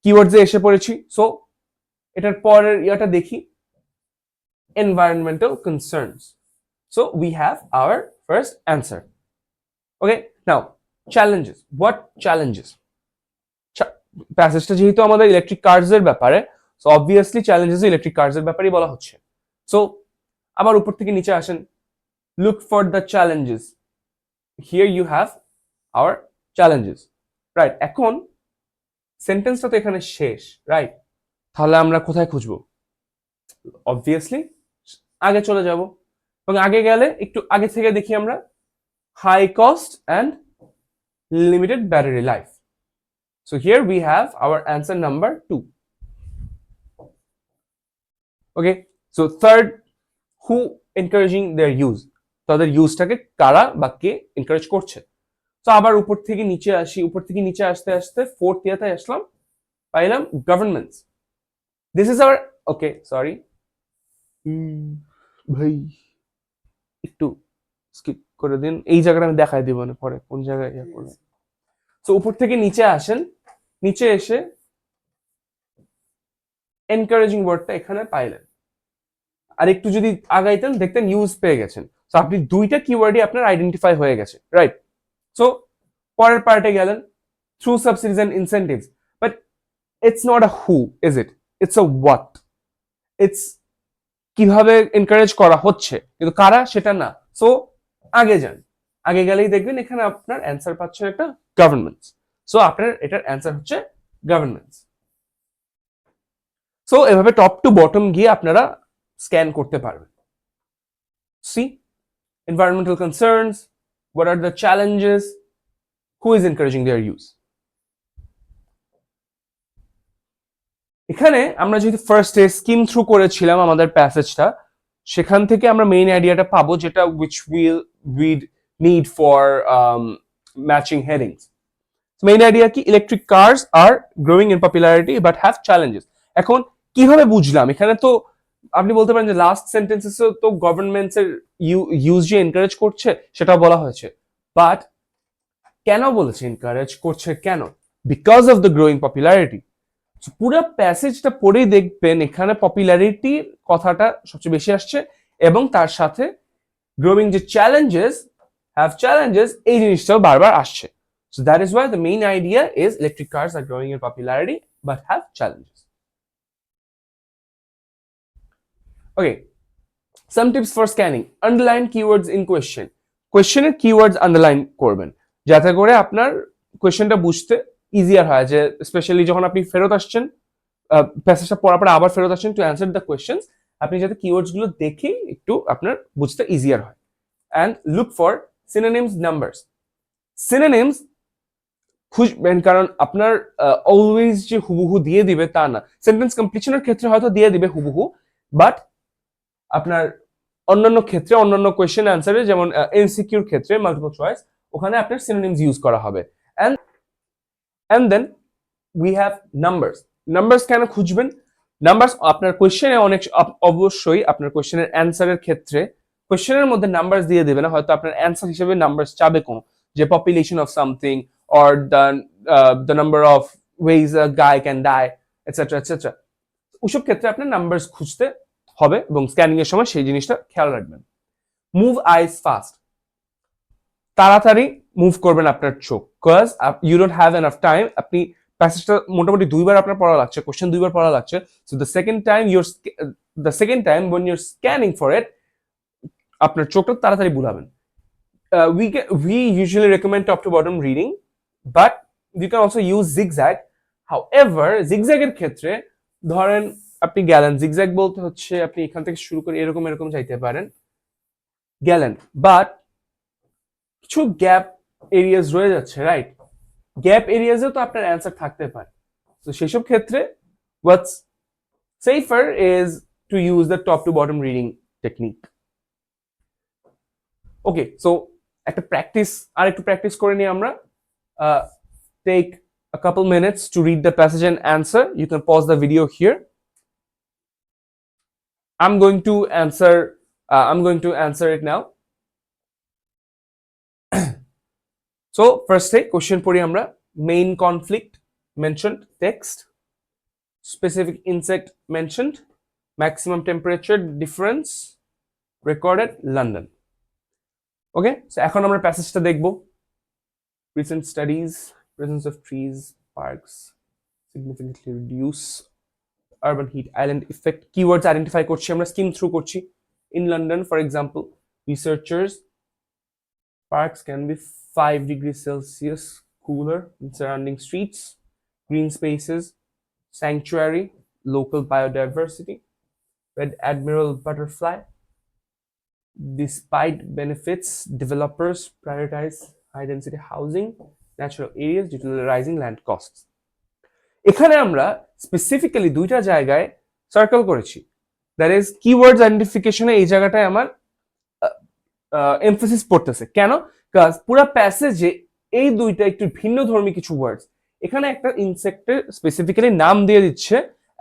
কিওয়ার্ডসে এসে পড়েছি। সো এটার পরের ইয়াটা দেখি, environmental concerns. So we have our first answer. Okay, now challenges. What challenges? প্যাসেজটা যেহেতু আমাদের ইলেকট্রিক কার্স এর ব্যাপারে, so obviously challenges electric cars এর ব্যাপারেই বলা হচ্ছে। সো আবার উপর থেকে নিচে আসেন, look for the challenges, here you have our challenges, right? এখন সেন্টেন্সটা তো এখানে শেষ, রাইট? তাহলে আমরা কোথায় খুঁজবো? অবভিয়াসলি আগে চলে যাব, এবং আগে গেলে একটু আগে থেকে দেখি আমরা, high cost and limited battery life. So here we have our answer number 2. Okay, so third, who encouraging their use? তাদের ইউজটাকে কারা বা কে এনকারেজ করছে? তো আবার উপর থেকে নিচে আসি, উপর থেকে নিচে আসতে আসতে ফোর্থ ইয়াতে আসলাম, পাইলাম governments. This is our, okay sorry ভাই একটু স্কিপ করে দিন, এই জায়গাটা আমি দেখাই দিব না পরে কোন জায়গায় ইয়া করব। সো উপর থেকে নিচে আসেন, নিচে এসে এনকারেজিং ওয়ার্ডটা এখানে পাইলেন, আর একটু যদি আগাইতেন দেখতেন ইউজ পেয়ে গেছেন। সো আপনি দুইটা কিওয়ার্ডই আপনার আইডেন্টিফাই হয়ে গেছে, রাইট? সো পরের পার্টে গেলেন, through subsidies and incentives, but it's not a who, is it? It's a what. It's কিভাবে এনকারেজ করা হচ্ছে, কিন্তু কারা সেটা না। সো আগে যান, আগে গেলেই দেখবেন এখানে আপনার অ্যান্সার পাচ্ছেন একটা গভর্নমেন্টস। সো আপনার এটার অ্যান্সার হচ্ছে গভর্নমেন্টস। সো এভাবে টপ টু বটম গিয়ে আপনারা স্ক্যান করতে পারবেন। See, environmental concerns, what are the challenges, who is encouraging their use? এখানে আমরা যেহেতু ফার্স্টে স্কিম থ্রু করেছিলাম আমাদের প্যাসেজটা, সেখান থেকে আমরা মেইন আইডিয়াটা পাবো, যেটা which we'd need for matching headings. Main idea কি? Electric cars are growing in popularity but have challenges. এখন কিভাবে বুঝলাম? এখানে তো আপনি বলতে পারেন যে লাস্ট সেন্টেন্সেসে তো গভর্নমেন্টস এর ইউজ যে এনকারেজ করছে সেটা বলা হয়েছে, বাট কেন বলেছে এনকারেজ করছে? কেন? Because of the growing popularity. পুরো প্যাসেজটা পড়েই দেখবেন এখানে পপুলারিটি কথাটা সবচেয়ে বেশি আসছে, এবং তার সাথে গ্রোয়িং যে চ্যালেঞ্জেস, হ্যাভ চ্যালেঞ্জেস, এই জিনিসটাও বারবার আসছে। So that is why the main idea is electric cars are growing in popularity but have challenges. Okay, some tips for scanning. Underline keywords in question. Question এর keywords underline করবেন যাতে করে আপনার কোয়েশ্চেনটা বুঝতে ইজিয়ার হয়, যে স্পেশালি যখন আপনি ফেরত আসছেন প্যাসেজটা পড়ার পর আবার ফেরত আসছেন টু অ্যান্সার দ্য কোয়েশ্চেন্স, আপনি যাতে কিওয়ার্ডস গুলো দেখেই একটু আপনার বুঝতে ইজিয়ার হয়। And look for synonyms, numbers. Synonyms খুঁজবেন, কারণ আপনার অলওয়েজ যে হুবহু দিয়ে দিবে তা না। সেন্টেন্স কমপ্লিশনের ক্ষেত্রে হয়তো দিয়ে দিবে হুবহু, বাট আপনার অন্যান্য ক্ষেত্রে, অন্যান্য কোয়েশ্চেন অ্যান্সারে, যেমন এমসিকিউর ক্ষেত্রে মাল্টিপল চয়েস, ওখানে আপনার সিনোনিমস ইউজ করা হবে। And then we have numbers. Numbers কেন খুঁজবেন? নাম্বারস আপনার কোয়েশ্চেনে অনেক, অবশ্যই আপনার কোয়েশ্চেনের অ্যান্সারের ক্ষেত্রে কোয়েশ্চেনের মধ্যে নাম্বারস দিয়ে দেবে না, হয়তো আপনার অ্যান্সার হিসেবে নাম্বারস চাবে কোনো, যে population of something, or the number of ways a guy can die, etcetera etcetera. ওইসব ক্ষেত্রে আপনার নাম্বারস খুঁজতে হবে, এবং স্ক্যানিং এর সময় সেই জিনিসটা খেয়াল রাখবেন। মুভ আইস ফাস্ট, তাড়াতাড়ি মুভ করবেন আপনার চোখ, cause you don't have enough time. আপনি প্যাসেজটা মোটামুটি দুইবার আপনার পড়া লাগছে, কোশ্চেন দুইবার পড়া লাগছে, so the second time when you're scanning for it, আপনার চোখটা তাড়াতাড়ি বুলাবেন। We usually recommend top to bottom reading, but you can also use zigzag. However, zigzag এর ক্ষেত্রে ধরেন আপনি গেলেন, zigzag বলতে হচ্ছে আপনি এখান থেকে শুরু করে এরকম এরকম যাইতে পারেন, গেলেন, বাট কিছু গ্যাপ এরিয়াস রয়ে যাচ্ছে, রাইট? গ্যাপ এরিয়াজেও তো আপনার অ্যান্সার থাকতে পারে। তো সেসব ক্ষেত্রে what's safer is to use the top to bottom reading technique. Okay, so একটা প্র্যাকটিস, আর একটু প্র্যাকটিস করে নিই আমরা। Take a couple minutes to read the passage and answer. You can pause the video here. I'm going to answer it now. So first question পড়ি আমরা। Main conflict mentioned, text. Specific insect mentioned. Maximum temperature difference recorded, London. Okay, so এখন আমরা প্যাসেজটা দেখব। Recent studies, presence of trees, parks significantly reduce urban heat island effect. Keywords identify করছি আমরা, skim through করছি। In London, for example, researchers, parks can be 5 degrees Celsius cooler in surrounding streets, green spaces, sanctuary, local biodiversity, red admiral butterfly. Despite benefits, developers prioritize high density housing, natural areas due to the rising land costs. এখানে আমরা specifically দুইটা জায়গায় circle করেছি, that is keywords আইডেন্টিফিকেশনে এই জায়গাটায় আমার emphasis পড়তেছে। কেন? কারণ পুরো প্যাসেজে এই দুইটা একটু ভিন্ন ধর্মী কিছু ওয়ার্ডস, এখানে একটা ইনসেক্টের স্পেসিফিক্যালি নাম দিয়ে দিচ্ছে,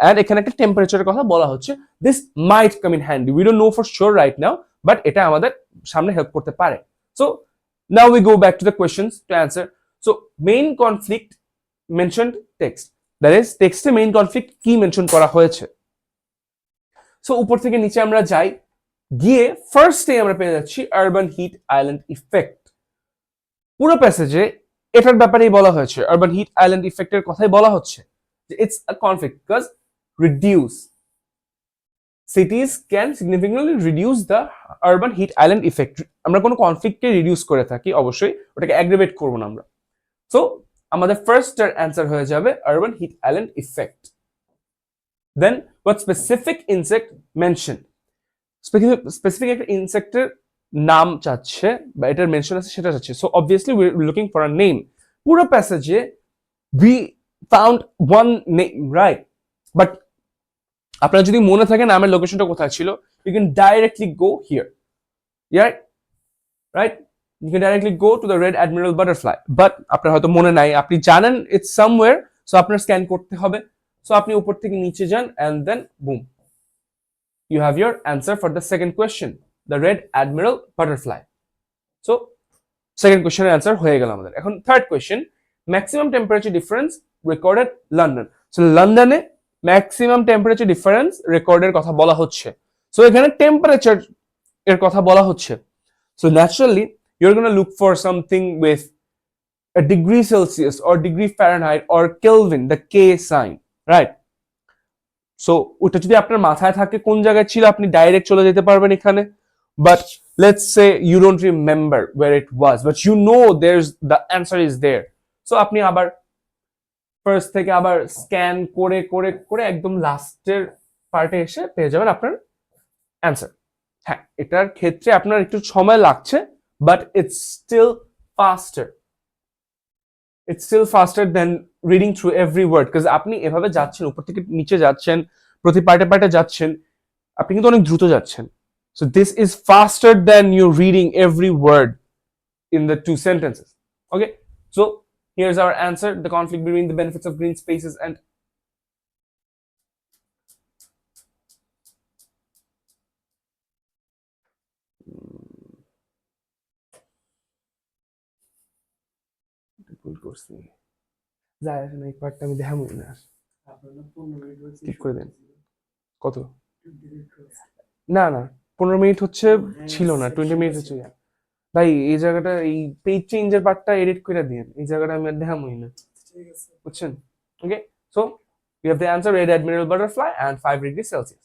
এন্ড এখানে একটা টেম্পারেচারের কথা বলা হচ্ছে। This might come in handy, we don't know for sure right now, but এটা আমাদের সামনে হেল্প করতে পারে। So now we go back to the questions to answer. So main conflict mentioned text, that is টেক্সটে main conflict কি mention করা হয়েছে। So উপর থেকে নিচে আমরা যাই, গিয়ে ফার্স্টে আমরা পেয়ে যাচ্ছি আরবান হিট আইল্যান্ড ইফেক্ট। পুরো প্যাসেজে এটার ব্যাপারেই বলা হয়েছে, আরবান হিট আইল্যান্ড ইফেক্টের কথাই বলা হচ্ছে, যে it's a conflict because reduce cities can significantly reduce the urban heat island effect. আমরা কোনো কনফ্লিক্টকে রিডিউস করে থাকি, অবশ্যই ওটাকে অ্যাগ্রিভেট করব না আমরা। সো আমাদের ফার্স্ট অ্যান্সার হয়ে যাবে urban heat island effect. Then what specific insect mentioned? Specific একটা ইনসেক্টের নাম চাচ্ছে বা এটার মেনশন আছে সেটা চাচ্ছে। So obviously we are looking for a name. পুরো প্যাসেজে we found one name, right? But আপনার যদি মনে থাকে নামের লোকেশনটা কোথায় ছিল, you can directly go here, right? You can directly go to the red admiral butterfly, but আপনার হয়তো মনে নাই, আপনি জানেন it's somewhere, so আপনার স্ক্যান করতে হবে। সো আপনি উপর থেকে নিচে যান and then boom, you have your answer for the second question, the red admiral butterfly. So second question এর answer হয়ে গেল আমাদের। এখন third question, maximum temperature difference recorded, London. So লন্ডনে ম্যাক্সিমাম টেম্পারেচার ডিফারেন্স রেকর্ডের কথা বলা হচ্ছে। সো এখানে টেম্পারেচার এর কথা বলা হচ্ছে। So naturally your gonna look for something with a degree Celsius or degree Fahrenheit or Kelvin, the K sign, right? So ওটা যদি আপনার মাথায় থাকে কোন জায়গায় ছিল, আপনি ডাইরেক্ট চলে যেতে পারবেন এখানে। But let's say you don't remember where it was, but you know there is the answer is there. So আপনি আবার ফার্স্ট থেকে আবার স্ক্যান করে করে করে একদম লাস্টের পার্টে এসে পেয়ে যাবেন আপনার অ্যান্সার। হ্যাঁ, এটার ক্ষেত্রে আপনার একটু সময় লাগছে, but it's still faster. It's still faster than reading through every word, because আপনি এভাবে যাচ্ছেন, উপর থেকে নিচে যাচ্ছেন, প্রতি পার্টে পার্টে যাচ্ছেন, আপনি কিন্তু অনেক দ্রুত যাচ্ছেন. So this is faster than you reading every word in the two sentences. Okay, so here's our answer: the conflict between the benefits of green spaces and ভুল করছি, যায় আসে না, এই পার্টটা আমি দেখামই না, ঠিক করে দেন. কত? না না, 15 মিনিট হচ্ছে ছিল না, 20 মিনিট হচ্ছে. ভাই এই জায়গাটা, এই পেজ চেঞ্জের পার্টটা এডিট করে দিন, এই জায়গাটা আমি আর দেখামই না, বুঝছেন? ওকে, so we have the answer: red admiral butterfly and 5 degrees Celsius.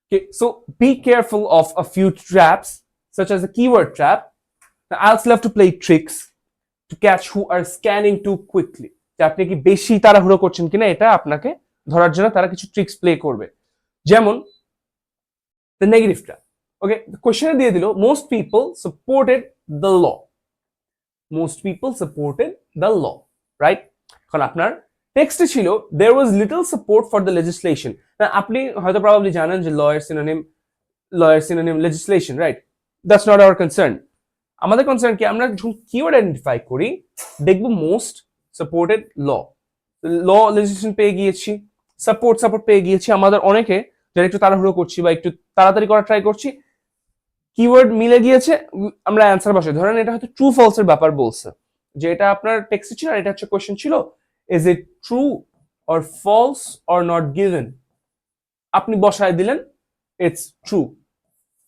Okay, so be careful of a few traps, such as the keyword trap. The IELTS love to play tricks to catch who are scanning too quickly. যে আপনি কি বেশি তাড়াহুড়ো করছেন কিনা এটা আপনাকে ধরার জন্য তারা কিছু ট্রিক্স প্লে করবে, যেমন the negative trap. Okay, the question দিয়ে দিল most people supported the law. Most people supported the law, right? এখন আপনার টেক্সটে ছিল there was little support for the legislation. আপনি হয়তো প্রবাবলি জানেন যে lawyer synonym legislation, right? That's not our concern. আমাদের কনসার্ন কি, আমরা যখন কিওয়ার্ড আইডেন্টিফাই করি দেখব মোস্ট সাপোর্টেড ল লেজিসলেশন পেয়ে গিয়েছি, সাপোর্ট পেয়ে গিয়েছি. আমাদের অনেকে যারা একটু তাড়াহুড়ো করছি বা একটু তাড়াতাড়ি করা ট্রাই করছি, কিওয়ার্ড মিলে গিয়েছে, আমরা অ্যান্সার বসাই. ধরেন এটা হয়তো ট্রু ফলস এর ব্যাপার বলছে, যে এটা আপনার টেক্সটে ছিল আর এটা হচ্ছে কোশ্চেন ছিল, is it true or false or not given. আপনি বসায় দিলেন ইটস ট্রু.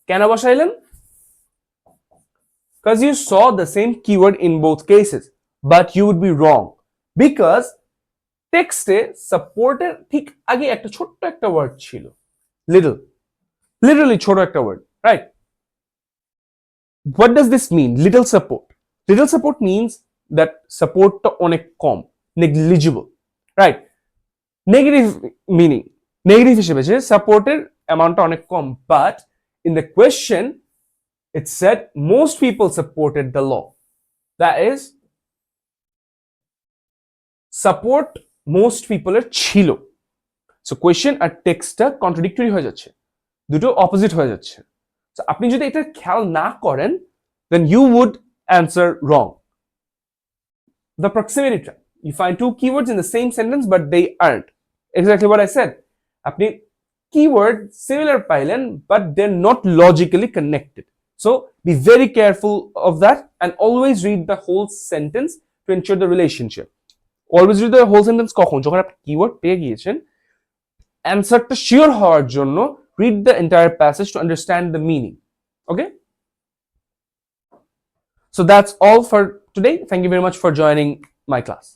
কেন বসাইলেন? Because you saw the same keyword in both cases, but you would be wrong because টেক্সটে সাপোর্টের ঠিক আগে একটা ছোট্ট একটা ওয়ার্ড ছিল, লিটল, লিটারালি ছোট একটা word, right? What does this mean? Little support. Little support means that সাপোর্টটা অনেক কম, negligible, right? Negative meaning, negative হিসেবে যে সাপোর্টের অ্যামাউন্টটা অনেক কম, but in the question it said most people supported the law. That is, support most people এর ছিল. So question আর টেক্সটটা কন্ট্রাডিক্টরি হয়ে যাচ্ছে, দুটো অপোজিট হয়ে যাচ্ছে. So আপনি যদি এটা খেয়াল না করেন then you would answer wrong. The proximity trap. You find two keywords in the same sentence but they aren't. Exactly what I said. আপনি keyword similar পাইলেন but they're not logically connected. So be very careful of that and always read the whole sentence to ensure the relationship. Always read the whole sentence কখন? যখন আপনি keyword পেয়ে গিয়েছেন, অ্যান্সারটা sure হওয়ার জন্য read the entire passage to understand the meaning. Okay? So that's all for today. Thank you very much for joining my class.